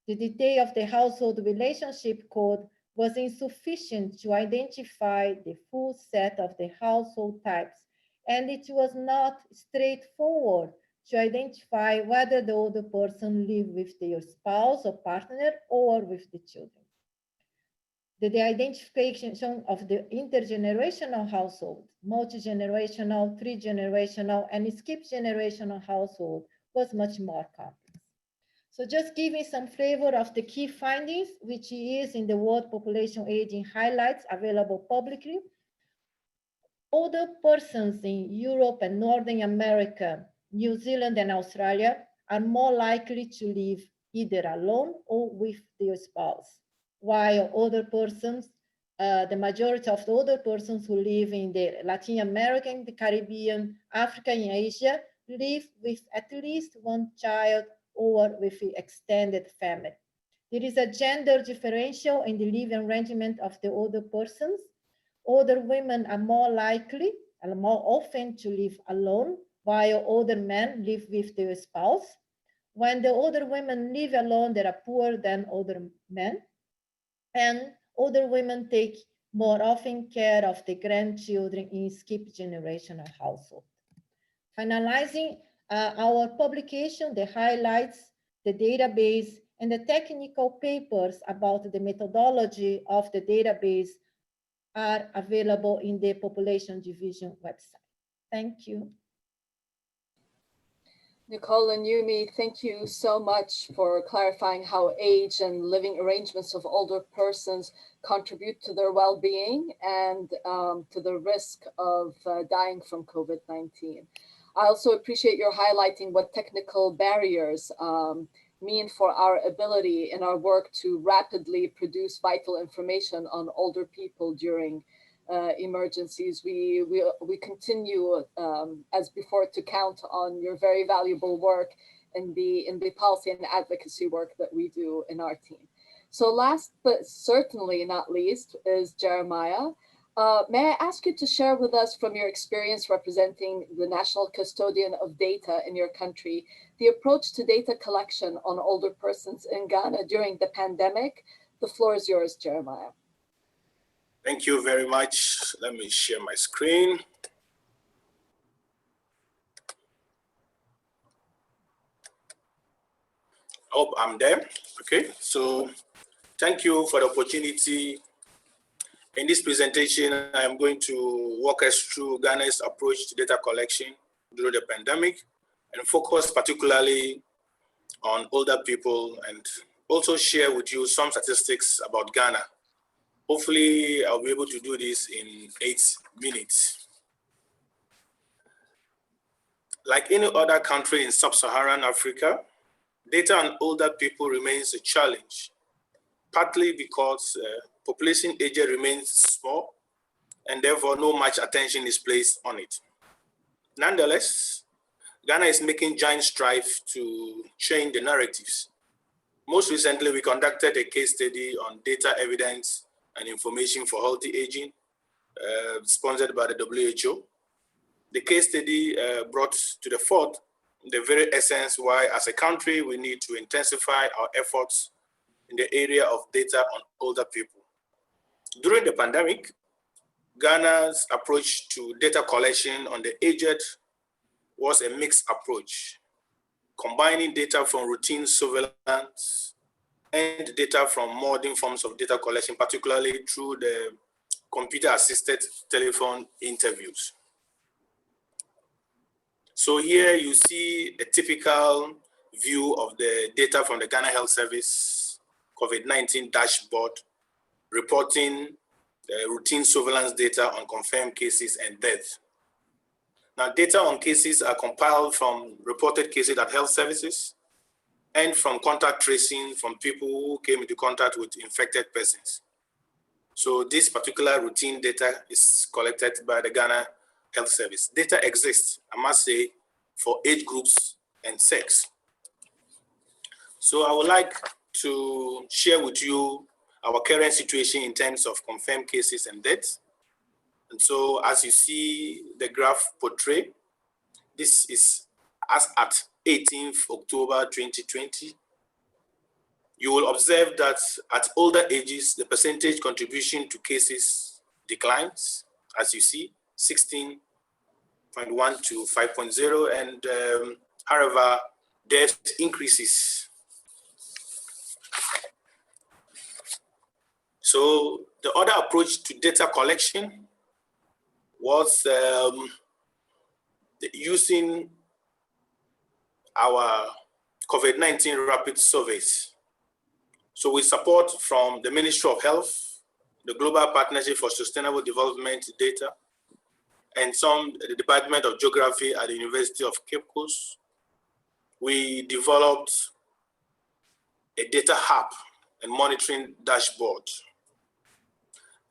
The detail of the household relationship code was insufficient to identify the full set of the household types, and it was not straightforward to identify whether the older person lived with their spouse or partner or with the children. The identification of the intergenerational household, multi-generational, three-generational, and skip-generational household was much more complex. So just giving some flavor of the key findings, which is in the World Population Aging Highlights available publicly. Older persons in Europe and Northern America, New Zealand and Australia are more likely to live either alone or with their spouse, while older persons, the majority of the older persons who live in the Latin American, the Caribbean, Africa, and Asia live with at least one child or with the extended family. There is a gender differential in the living arrangement of the older persons. Older women are more likely and more often to live alone, while older men live with their spouse. When the older women live alone, they are poorer than older men. And older women take more often care of the grandchildren in skip generational household. Finalizing our publication, the highlights, the database, and the technical papers about the methodology of the database are available in the Population Division website. Thank you. Nicole and Yumi, thank you so much for clarifying how age and living arrangements of older persons contribute to their well-being and to the risk of dying from COVID-19. I also appreciate your highlighting what technical barriers mean for our ability in our work to rapidly produce vital information on older people during emergencies. We continue, as before, to count on your very valuable work in the policy and advocacy work that we do in our team. So last but certainly not least is Jeremiah. May I ask you to share with us from your experience representing the National Custodian of Data in your country, the approach to data collection on older persons in Ghana during the pandemic? The floor is yours, Jeremiah. Thank you very much. Let me share my screen. Oh, I'm there. Okay, so thank you for the opportunity. In this presentation, I am going to walk us through Ghana's approach to data collection during the pandemic and focus particularly on older people, and also share with you some statistics about Ghana. Hopefully, I'll be able to do this in 8 minutes. Like any other country in sub-Saharan Africa, data on older people remains a challenge, partly because population age remains small and therefore no much attention is placed on it. Nonetheless, Ghana is making giant strides to change the narratives. Most recently, we conducted a case study on data evidence and information for healthy aging, sponsored by the WHO. The case study brought to the fore the very essence why, as a country, we need to intensify our efforts in the area of data on older people. During the pandemic, Ghana's approach to data collection on the aged was a mixed approach, combining data from routine surveillance and data from modern forms of data collection, particularly through the computer-assisted telephone interviews. So here you see a typical view of the data from the Ghana Health Service COVID-19 dashboard, reporting routine surveillance data on confirmed cases and deaths. Now, data on cases are compiled from reported cases at health services and from contact tracing from people who came into contact with infected persons. So this particular routine data is collected by the Ghana Health Service. Data exists, I must say, for age groups and sex. So I would like to share with you our current situation in terms of confirmed cases and deaths. And so as you see the graph portray, This is as at 18th October 2020. You will observe that at older ages, the percentage contribution to cases declines, as you see, 16.1 to 5.0, and however, death increases. So the other approach to data collection was using our COVID-19 rapid surveys. So with support from the Ministry of Health, the Global Partnership for Sustainable Development Data, and the Department of Geography at the University of Cape Coast, we developed a data hub and monitoring dashboard.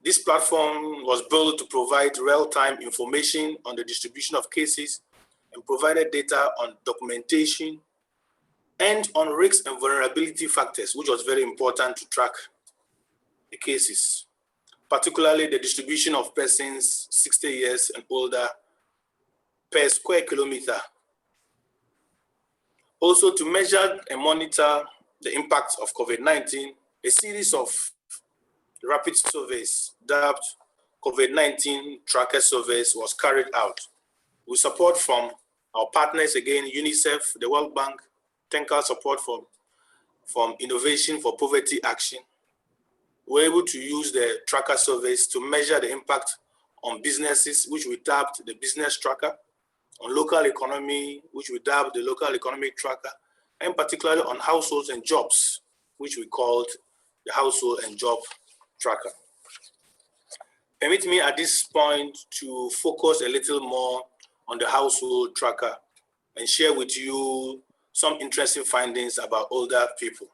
This platform was built to provide real-time information on the distribution of cases and provided data on documentation and on risks and vulnerability factors, which was very important to track the cases, particularly the distribution of persons 60 years and older per square kilometer. Also, to measure and monitor the impact of COVID-19, a series of rapid surveys dubbed COVID-19 tracker surveys was carried out with support from our partners, again, UNICEF, the World Bank, technical support from Innovation for Poverty Action. We're able to use the tracker surveys to measure the impact on businesses, which we dubbed the business tracker, on local economy, which we dubbed the local economic tracker, and particularly on households and jobs, which we called the household and job tracker. Permit me at this point to focus a little more on the household tracker and share with you some interesting findings about older people.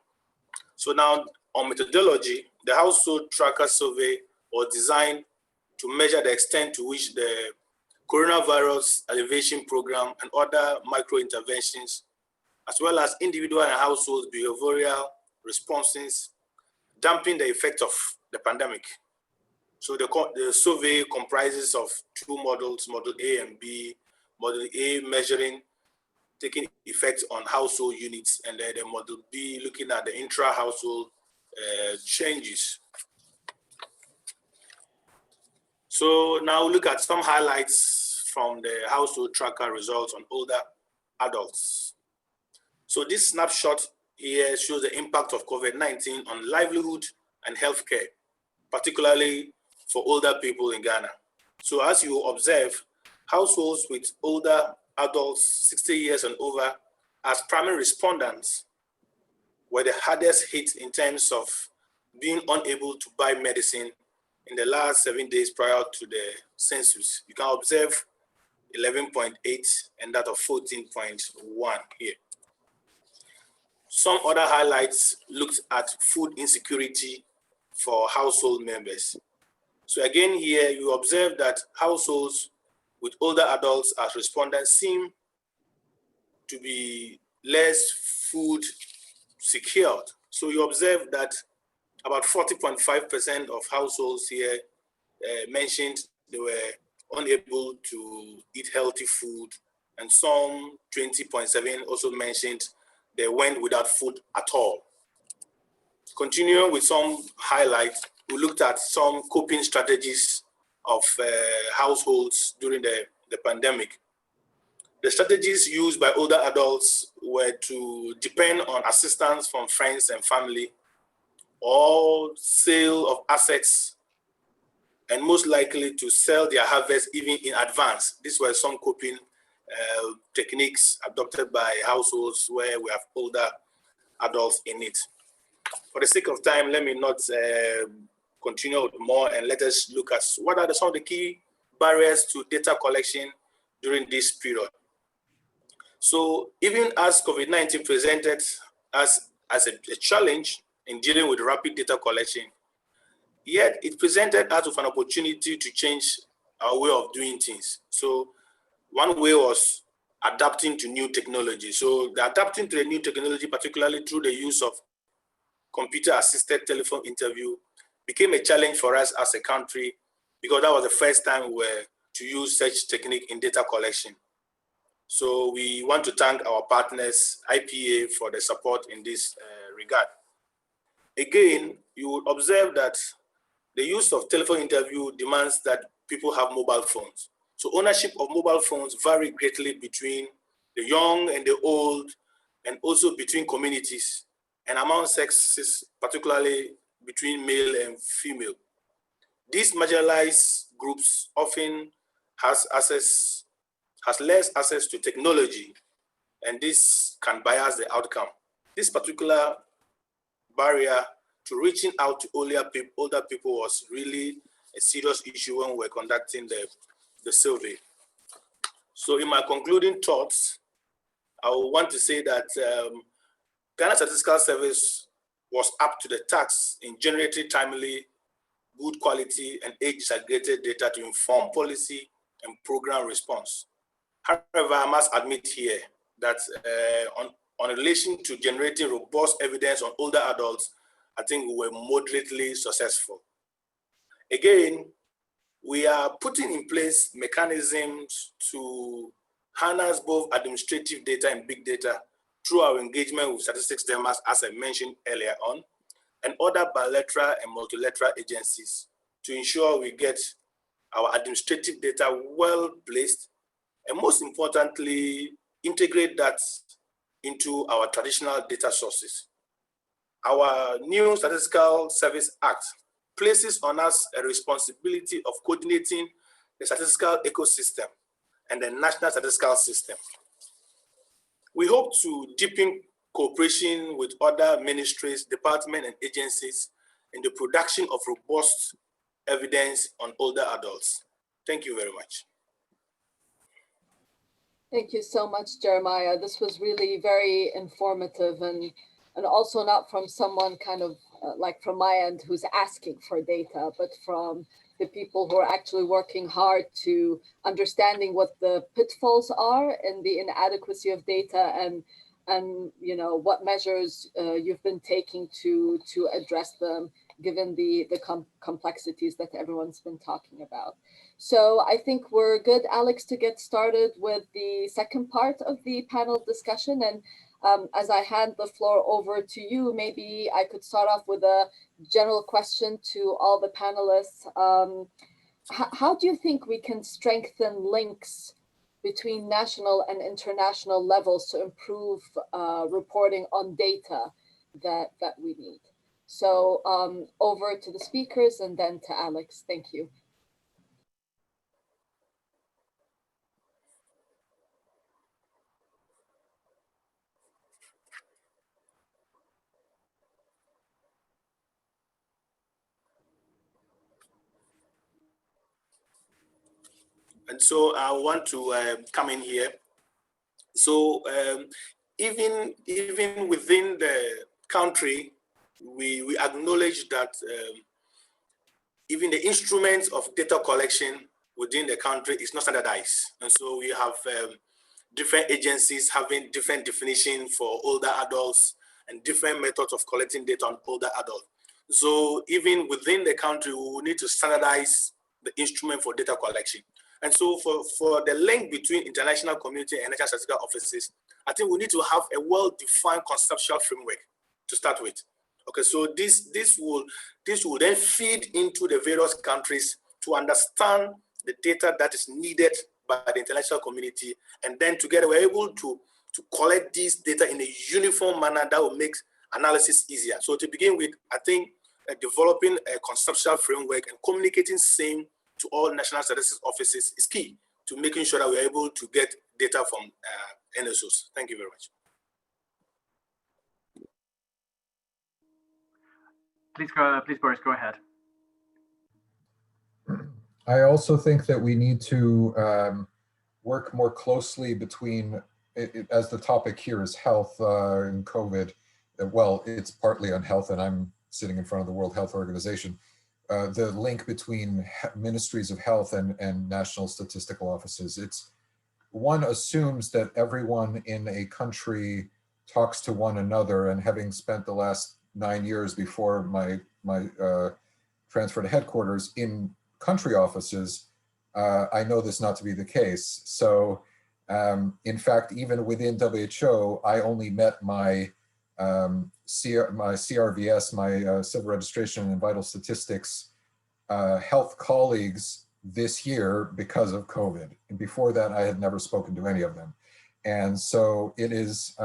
So now, on methodology, the household tracker survey was designed to measure the extent to which the coronavirus alleviation program and other micro interventions, as well as individual and household behavioral responses, dampen the effect of the pandemic. So the survey comprises of two models, Model A and B. Model A measuring, taking effect on household units, and then the Model B looking at the intra-household changes. So now look at some highlights from the household tracker results on older adults. So this snapshot here shows the impact of COVID-19 on livelihood and healthcare, particularly for older people in Ghana. So as you observe, households with older adults 60 years and over as primary respondents were the hardest hit in terms of being unable to buy medicine in the last 7 days prior to the census. You can observe 11.8 and that of 14.1 here. Some other highlights looked at food insecurity for household members. So again here, you observe that households with older adults as respondents seem to be less food secured. So you observe that about 40.5% of households here mentioned they were unable to eat healthy food, and some 20.7 also mentioned they went without food at all. Continuing with some highlights, we looked at some coping strategies of households during the pandemic. The strategies used by older adults were to depend on assistance from friends and family, or sale of assets, and most likely to sell their harvest even in advance. These were some coping techniques adopted by households where we have older adults in it. For the sake of time, let me not continue with more, and let us look at what are some of the key barriers to data collection during this period. So even as COVID-19 presented us as a challenge in dealing with rapid data collection, yet it presented us with an opportunity to change our way of doing things. So one way was adapting to new technology. So the adapting to the new technology, particularly through the use of computer-assisted telephone interview, became a challenge for us as a country, because that was the first time we were to use such technique in data collection. So we want to thank our partners, IPA, for the support in this regard. Again, you would observe that the use of telephone interview demands that people have mobile phones. So ownership of mobile phones vary greatly between the young and the old, and also between communities and among sexes, particularly between male and female. These marginalized groups often has less access to technology, and this can bias the outcome. This particular barrier to reaching out to older people was really a serious issue when we were conducting the survey. So in my concluding thoughts, I want to say that Ghana Statistical Service was up to the task in generating timely, good quality, and age-disaggregated data to inform policy and program response. However, I must admit here that on relation to generating robust evidence on older adults, I think we were moderately successful. Again, we are putting in place mechanisms to harness both administrative data and big data through our engagement with statistics demos, as I mentioned earlier on, and other bilateral and multilateral agencies to ensure we get our administrative data well placed, and most importantly, integrate that into our traditional data sources. Our new Statistical Service Act places on us a responsibility of coordinating the statistical ecosystem and the national statistical system. We hope to deepen cooperation with other ministries, departments, and agencies in the production of robust evidence on older adults. Thank you very much. Thank you so much, Jeremiah. This was really very informative, and also not from someone kind of like from my end who's asking for data, but from the people who are actually working hard to understanding what the pitfalls are and the inadequacy of data, and you know what measures you've been taking to address them, given the complexities that everyone's been talking about. So I think we're good, Alex, to get started with the second part of the panel discussion. And as I hand the floor over to you, maybe I could start off with a general question to all the panelists. How do you think we can strengthen links between national and international levels to improve reporting on data that we need? So over to the speakers and then to Alex. Thank you. And so I want to come in here. So even within the country, we acknowledge that even the instruments of data collection within the country is not standardized. And so we have different agencies having different definitions for older adults and different methods of collecting data on older adults. So even within the country, we will need to standardize the instrument for data collection. And so for the link between international community and national statistical offices, I think we need to have a well-defined conceptual framework to start with. Okay, so this will then feed into the various countries to understand the data that is needed by the international community, and then together we're able to collect these data in a uniform manner that will make analysis easier. So to begin with, I think developing a conceptual framework and communicating same to all national statistics offices is key to making sure that we're able to get data from NSOs. Thank you very much. Please, Boris, go ahead. I also think that we need to work more closely between, as the topic here is health and COVID. Well, it's partly on health, and I'm sitting in front of the World Health Organization. The link between ministries of health and national statistical offices. One assumes that everyone in a country talks to one another, and having spent the last 9 years before my transfer to headquarters in country offices, I know this not to be the case. So In fact, even within WHO, I only met my CRVS, my Civil Registration and Vital Statistics health colleagues this year because of COVID. And before that, I had never spoken to any of them. And so it is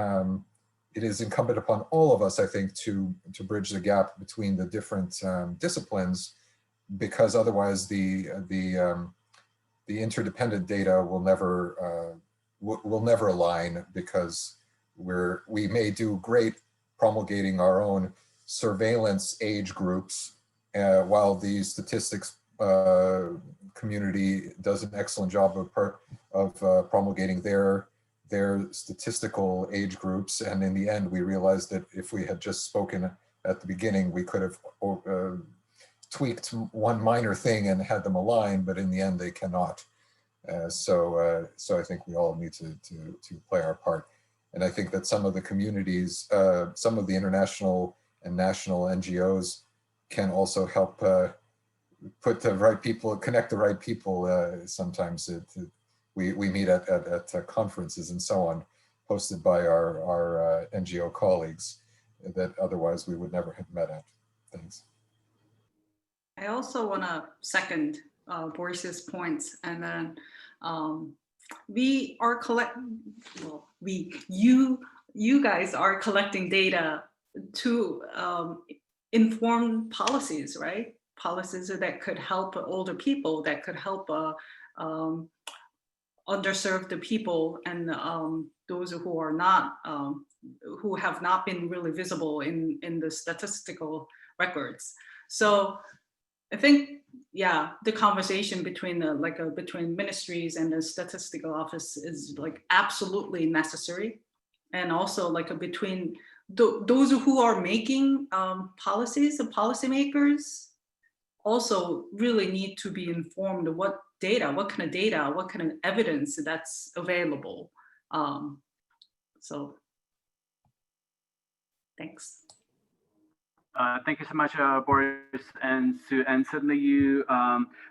incumbent upon all of us, I think, to bridge the gap between the different disciplines, because otherwise the interdependent data will never align, because we may do great promulgating our own surveillance age groups, while the statistics community does an excellent job of promulgating their statistical age groups. And in the end, we realized that if we had just spoken at the beginning, we could have tweaked one minor thing and had them align, but in the end, they cannot. So I think we all need to play our part. And I think that some of the communities, some of the international and national NGOs can also help put the right people, connect the right people. Sometimes we meet at conferences and so on, hosted by our NGO colleagues that otherwise we would never have met at. Thanks. I also want to second Boris's points, and then you guys are collecting data to inform policies, right? Policies that could help older people, that could help underserved people, and those who are not, who have not been really visible in the statistical records. So I think, yeah, the conversation between between ministries and the statistical office is like absolutely necessary, and also like between those who are making policies, the policymakers also really need to be informed what data, what kind of evidence that's available. So thanks. Thank you so much, Boris and Sue. And certainly you,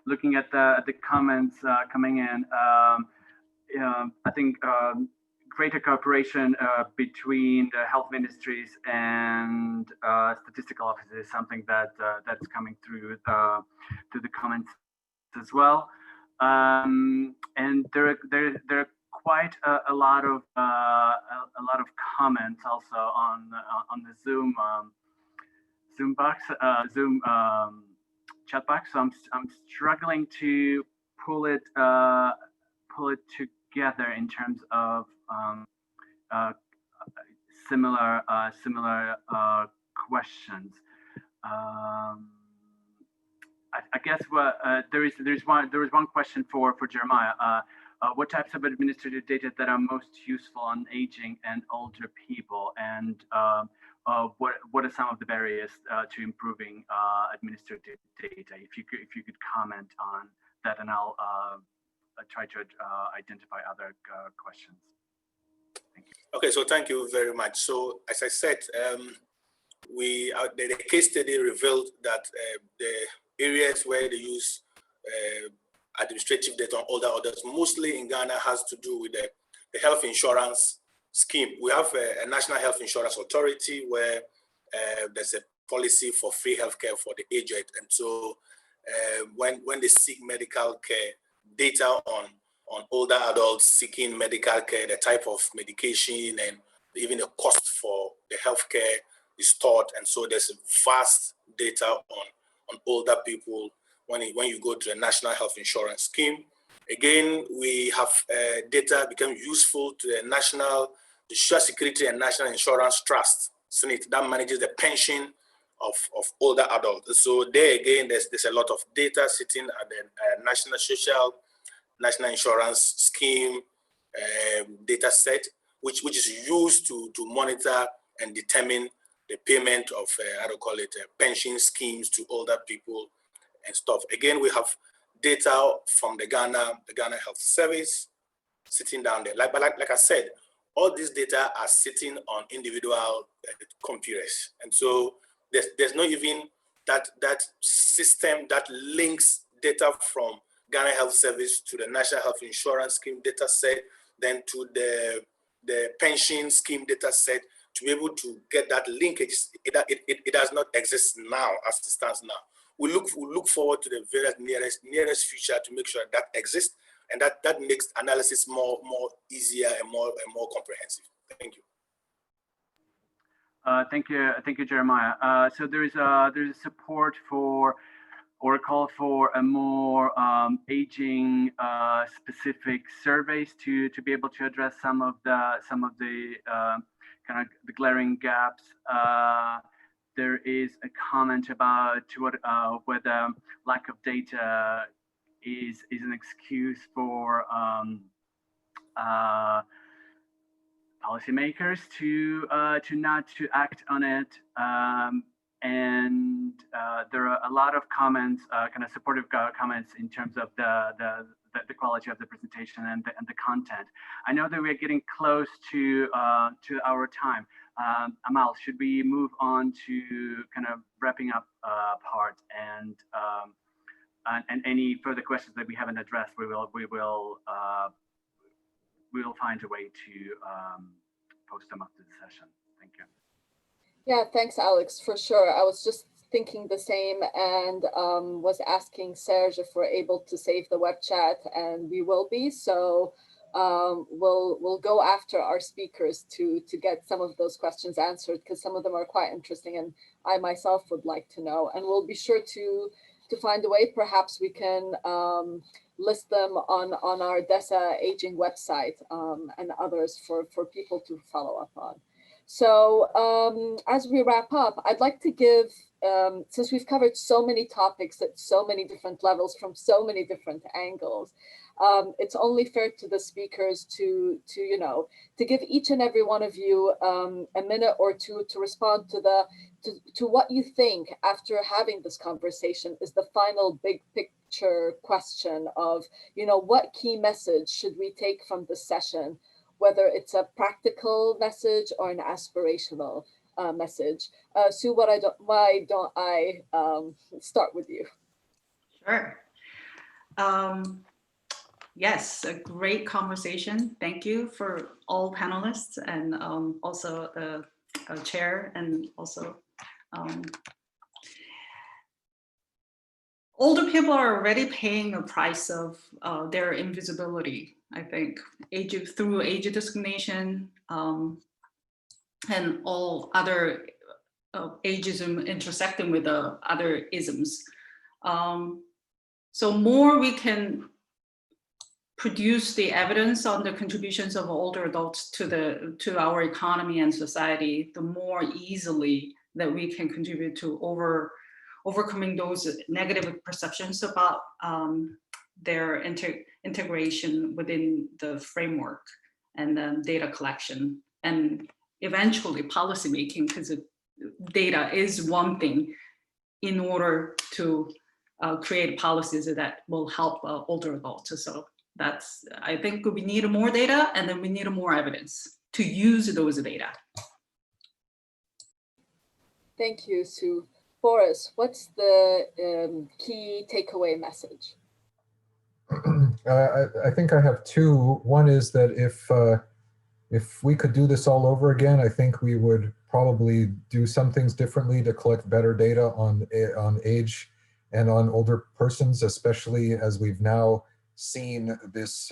looking at the comments coming in, I think greater cooperation between the health ministries and statistical offices is something that that's coming through the comments as well. And there are quite a lot of comments also on the Zoom chat box. So I'm struggling to pull it together in terms of similar questions. I guess there is one question for Jeremiah. What types of administrative data that are most useful on aging and older people, and what are some of the barriers to improving administrative data? If you could comment on that, and I'll try to identify other questions. Thank you. Okay, so thank you very much. So as I said, the case study revealed that the areas where they use administrative data on older adults, mostly in Ghana, has to do with the health insurance scheme. We have a National Health Insurance Authority where there's a policy for free healthcare for the aged, and so when they seek medical care, data on older adults seeking medical care, the type of medication and even the cost for the healthcare is stored, and so there's vast data on older people when you go to the National Health Insurance Scheme. Again, we have data become useful to the Social Security and National Insurance Trust, SNIT, that manages the pension of older adults. So there again, there's a lot of data sitting at the National Insurance Scheme data set, which is used to monitor and determine the payment of pension schemes to older people and stuff. Again, we have data from the Ghana Health Service sitting down there. Like I said, all these data are sitting on individual computers, and so there's not even that system that links data from Ghana Health Service to the National Health Insurance Scheme data set then to the pension scheme data set to be able to get that linkage. It does not exist now as it stands now. We look forward to the very nearest future to make sure that exists, and that makes analysis more easier and more comprehensive. Thank you. Thank you, Jeremiah. So there is support for, or a call for, a more aging specific surveys to be able to address some of the kind of the glaring gaps. There is a comment about whether lack of data is an excuse for policymakers to not to act on it, and there are a lot of comments, kind of supportive comments in terms of the quality of the presentation and the content. I know that we're getting close to our time. Amal, should we move on to kind of wrapping up part, and any further questions that we haven't addressed, we will find a way to post them after the session. Thank you. Yeah, thanks, Alex, for sure. I was just thinking the same, and was asking Serge if we're able to save the web chat, and we will be. So we'll go after our speakers to get some of those questions answered, because some of them are quite interesting, and I myself would like to know. And we'll be sure to find a way. Perhaps we can list them on our DESA aging website, and others for people to follow up on. So as we wrap up, I'd like to give, since we've covered so many topics at so many different levels from so many different angles, it's only fair to the speakers to give each and every one of you a minute or two to respond to what you think after having this conversation is the final big picture question of, what key message should we take from this session, whether it's a practical message or an aspirational message. Sue, why don't I start with you? Sure. Yes, a great conversation. Thank you for all panelists, and also the chair, and also older people are already paying a price of their invisibility, I think, through age discrimination and all other ageism intersecting with the other isms. So more we can produce the evidence on the contributions of older adults to our economy and society, the more easily that we can contribute to overcoming those negative perceptions about their integration within the framework, and then data collection, and eventually policy making, because data is one thing in order to create policies that will help older adults. So that's, I think we need more data, and then we need more evidence to use those data. Thank you, Sue. Boris, what's the key takeaway message? I think I have two. One is that if we could do this all over again, I think we would probably do some things differently to collect better data on age and on older persons, especially as we've now seen this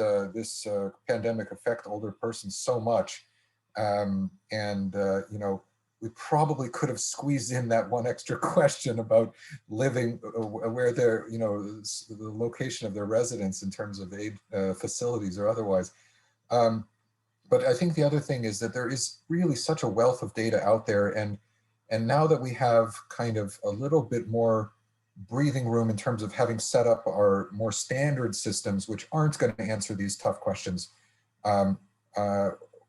pandemic affect older persons so much. We probably could have squeezed in that one extra question about living where they're, the location of their residence in terms of aid facilities or otherwise. But I think the other thing is that there is really such a wealth of data out there, and now that we have kind of a little bit more breathing room in terms of having set up our more standard systems, which aren't going to answer these tough questions,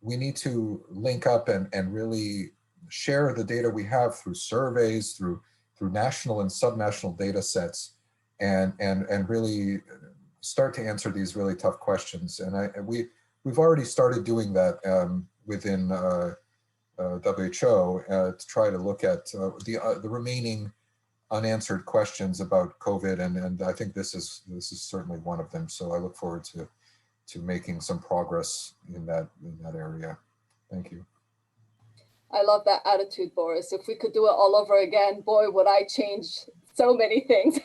we need to link up and really share the data we have through surveys, through national and subnational data sets, and really start to answer these really tough questions. And we've already started doing that within WHO to try to look at the remaining unanswered questions about COVID, and I think this is certainly one of them. So I look forward to making some progress in that area. Thank you. I love that attitude, Boris. If we could do it all over again, boy, would I change so many things.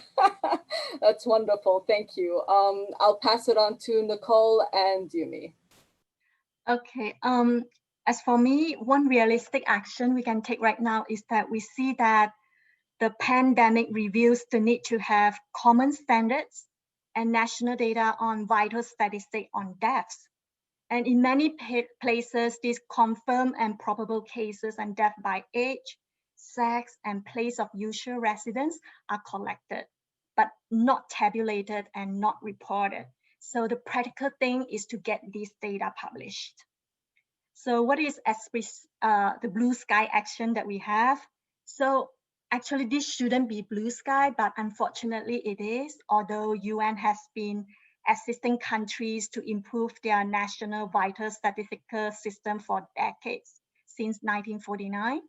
That's wonderful. Thank you. I'll pass it on to Nicole and Yumi. Okay. As for me, one realistic action we can take right now is that we see that the pandemic reveals the need to have common standards and national data on vital statistics on deaths. And in many places, these confirmed and probable cases and death by age, sex, and place of usual residence are collected, but not tabulated and not reported. So the practical thing is to get this data published. So what is the blue sky action that we have? So actually this shouldn't be blue sky, but unfortunately it is, although UN has been assisting countries to improve their national vital statistical system for decades, since 1949.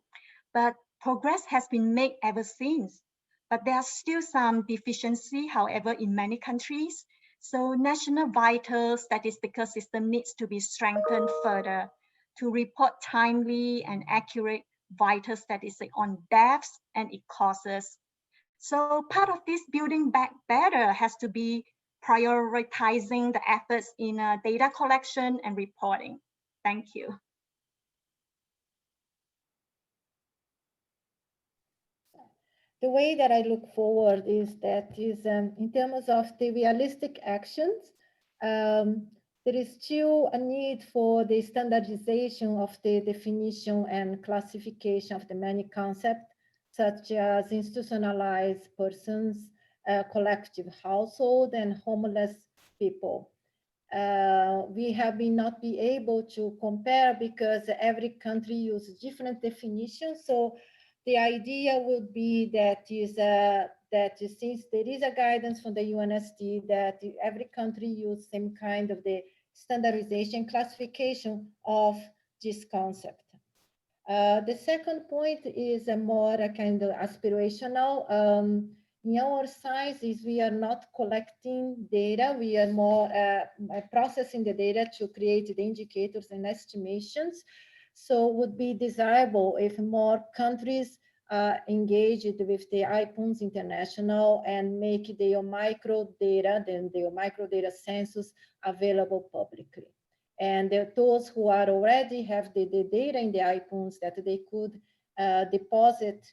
But progress has been made ever since. But there are still some deficiency, however, in many countries. So national vital statistical system needs to be strengthened further to report timely and accurate vital statistics on deaths and its causes. So part of this building back better has to be prioritizing the efforts in data collection and reporting. Thank you. The way that I look forward is in terms of the realistic actions, there is still a need for the standardization of the definition and classification of the many concepts, such as institutionalized persons, collective household, and homeless people. We have not been able to compare because every country uses different definitions. So the idea would be that since there is a guidance from the UNST that every country use same kind of the standardization classification of this concept. The second point is a more kind of aspirational. In our sciences, we are not collecting data. We are more processing the data to create the indicators and estimations. So it would be desirable if more countries engaged with the IPUNS International and make their micro data census available publicly. And those who are already have the data in the IPUNS that they could deposit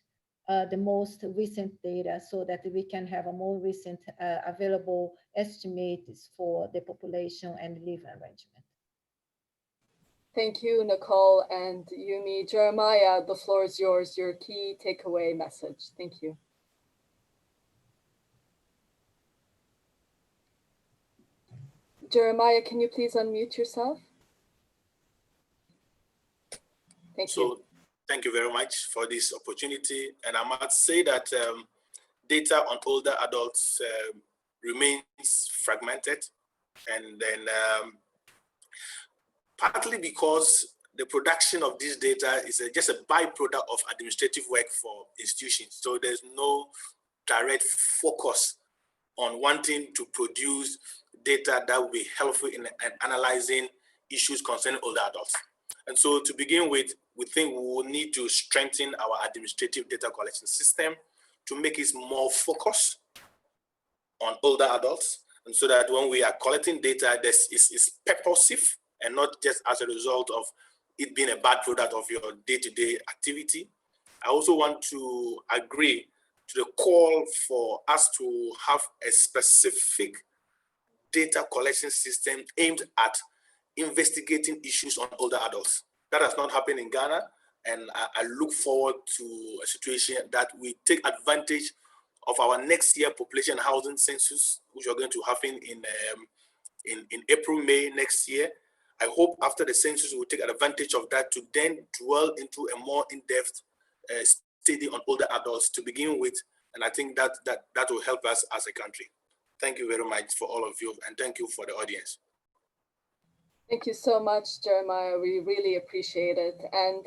the most recent data so that we can have a more recent available estimates for the population and living arrangement. Thank you, Nicole and Yumi. Jeremiah, the floor is yours, your key takeaway message. Thank you. Jeremiah, can you please unmute yourself? Thank you. Thank you very much for this opportunity. And I must say that data on older adults remains fragmented. And then partly because the production of this data is just a byproduct of administrative work for institutions. So there's no direct focus on wanting to produce data that will be helpful in analyzing issues concerning older adults. And so to begin with, we think we will need to strengthen our administrative data collection system to make it more focused on older adults. And so that when we are collecting data, this is purposive and not just as a result of it being a bad product of your day-to-day activity. I also want to agree to the call for us to have a specific data collection system aimed at investigating issues on older adults. That has not happened in Ghana, and I look forward to a situation that we take advantage of our next year population housing census, which are going to happen in April, May next year. I hope after the census, we'll take advantage of that to then dwell into a more in-depth study on older adults to begin with. And I think that will help us as a country. Thank you very much for all of you, and thank you for the audience. Thank you so much, Jeremiah. We really appreciate it. And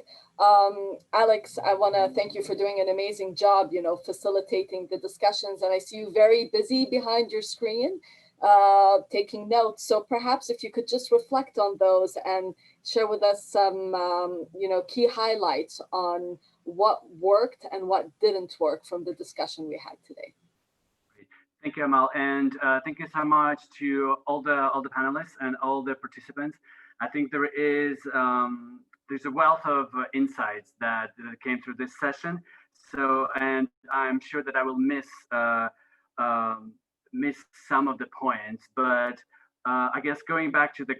Alex, I want to thank you for doing an amazing job, facilitating the discussions. And I see you very busy behind your screen. taking notes. So perhaps if you could just reflect on those and share with us some, key highlights on what worked and what didn't work from the discussion we had today. Thank you, Amal, and thank you so much to all the panelists and all the participants. I think there's a wealth of insights that came through this session. So, and I'm sure that I will miss some of the points, but I guess going back to the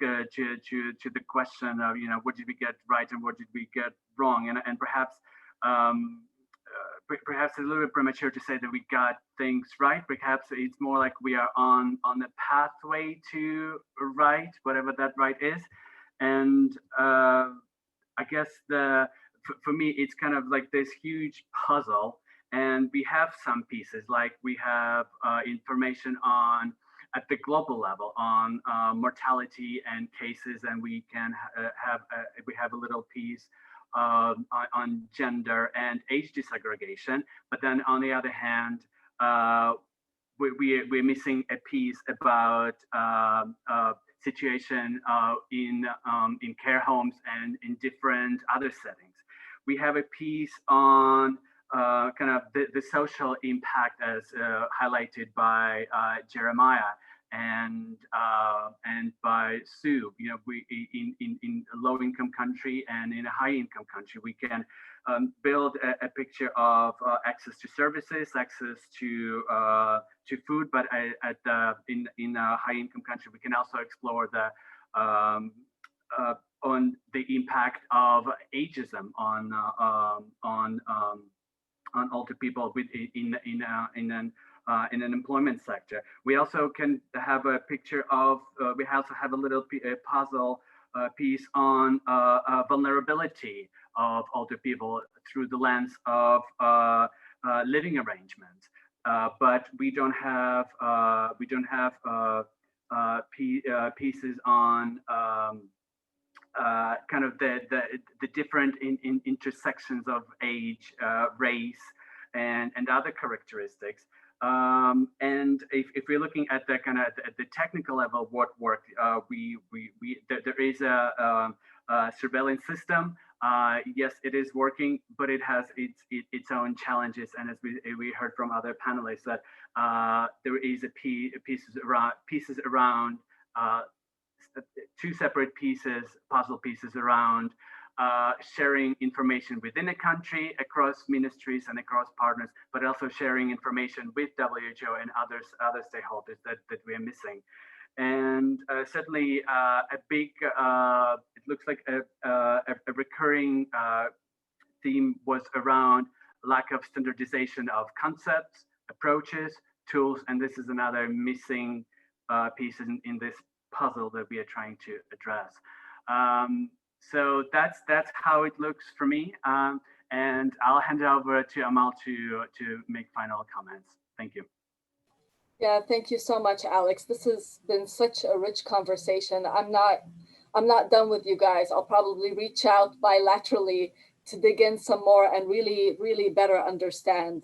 question of what did we get right and what did we get wrong, and perhaps. Perhaps a little bit premature to say that we got things right. Perhaps it's more like we are on the pathway to right, whatever that right is. And I guess for me, it's kind of like this huge puzzle. And we have some pieces, like we have information at the global level on mortality and cases, and we can have a little piece on gender and age disaggregation, but then on the other hand, we're missing a piece about situation in care homes and in different other settings. We have a piece on kind of the social impact as highlighted by Jeremiah and by Sue. We in a low-income country and in a high-income country, we can build a picture of access to services, access to food, but in a high-income country, we can also explore the on the impact of ageism on older people in an employment sector. We also can have a picture of, we also have a little puzzle piece on vulnerability of older people through the lens of living arrangements. But we don't have pieces on kind of the different intersections of age, race, and other characteristics. And if we're looking at the kind of at the technical level, what worked, there is a surveillance system. Yes, it is working, but it has its own challenges. And as we heard from other panelists, that there is pieces around two separate puzzle pieces around sharing information within a country, across ministries and across partners, but also sharing information with WHO and other stakeholders that we are missing. And certainly a big, it looks like a recurring theme was around lack of standardization of concepts, approaches, tools, and this is another missing piece in this puzzle that we are trying to address. So that's how it looks for me, and I'll hand it over to Amal to make final comments. Thank you. Yeah, thank you so much, Alex. This has been such a rich conversation. I'm not done with you guys. I'll probably reach out bilaterally to dig in some more and really better understand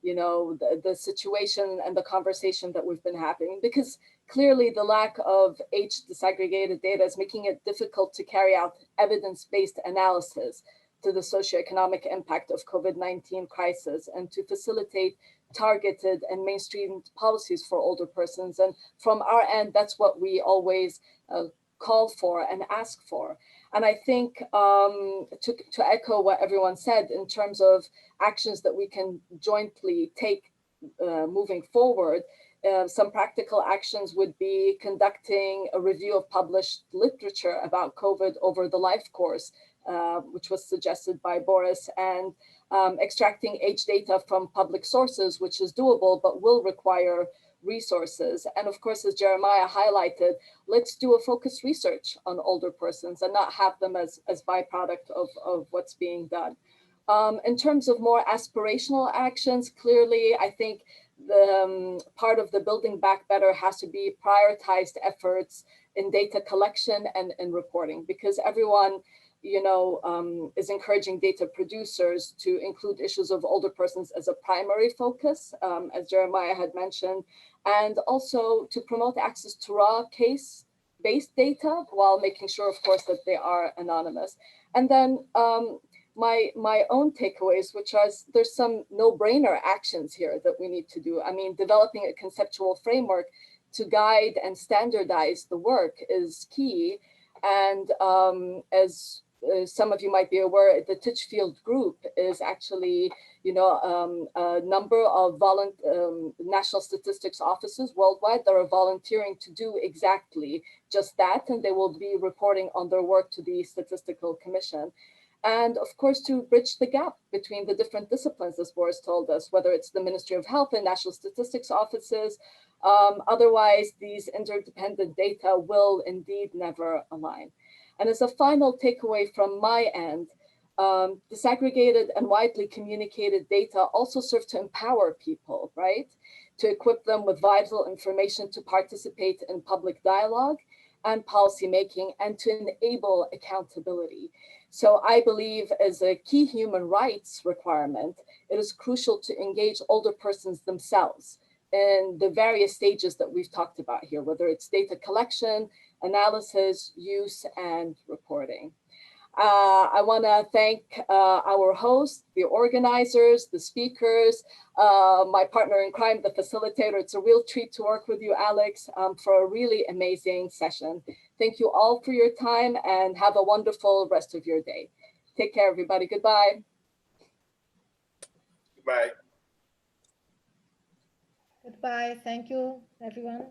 the situation and the conversation that we've been having, because clearly the lack of age disaggregated data is making it difficult to carry out evidence-based analysis to the socioeconomic impact of COVID-19 crisis and to facilitate targeted and mainstream policies for older persons. And from our end, that's what we always call for and ask for. And I think to echo what everyone said in terms of actions that we can jointly take moving forward, some practical actions would be conducting a review of published literature about COVID over the life course, which was suggested by Boris, and extracting age data from public sources, which is doable, but will require resources. And of course, as Jeremiah highlighted, let's do a focused research on older persons and not have them as byproduct of what's being done. In terms of more aspirational actions, clearly, I think the part of the Building Back Better has to be prioritized efforts in data collection and reporting, because everyone, is encouraging data producers to include issues of older persons as a primary focus, as Jeremiah had mentioned, and also to promote access to raw case-based data while making sure, of course, that they are anonymous. And then my own takeaways, which are there's some no-brainer actions here that we need to do. I mean, developing a conceptual framework to guide and standardize the work is key. And as some of you might be aware, the Titchfield Group is actually, a number of national statistics offices worldwide that are volunteering to do exactly just that, and they will be reporting on their work to the Statistical Commission. And of course, to bridge the gap between the different disciplines, as Boris told us, whether it's the Ministry of Health and National Statistics offices. Otherwise, these interdependent data will indeed never align. And as a final takeaway from my end, disaggregated and widely communicated data also serve to empower people, right? To equip them with vital information to participate in public dialogue and policymaking, and to enable accountability. So I believe as a key human rights requirement, it is crucial to engage older persons themselves in the various stages that we've talked about here, whether it's data collection, analysis, use, and reporting. I want to thank our hosts, the organizers, the speakers, my partner in crime, the facilitator. It's a real treat to work with you, Alex, for a really amazing session. Thank you all for your time and have a wonderful rest of your day. Take care, everybody. Goodbye. Bye. Goodbye. Thank you, everyone.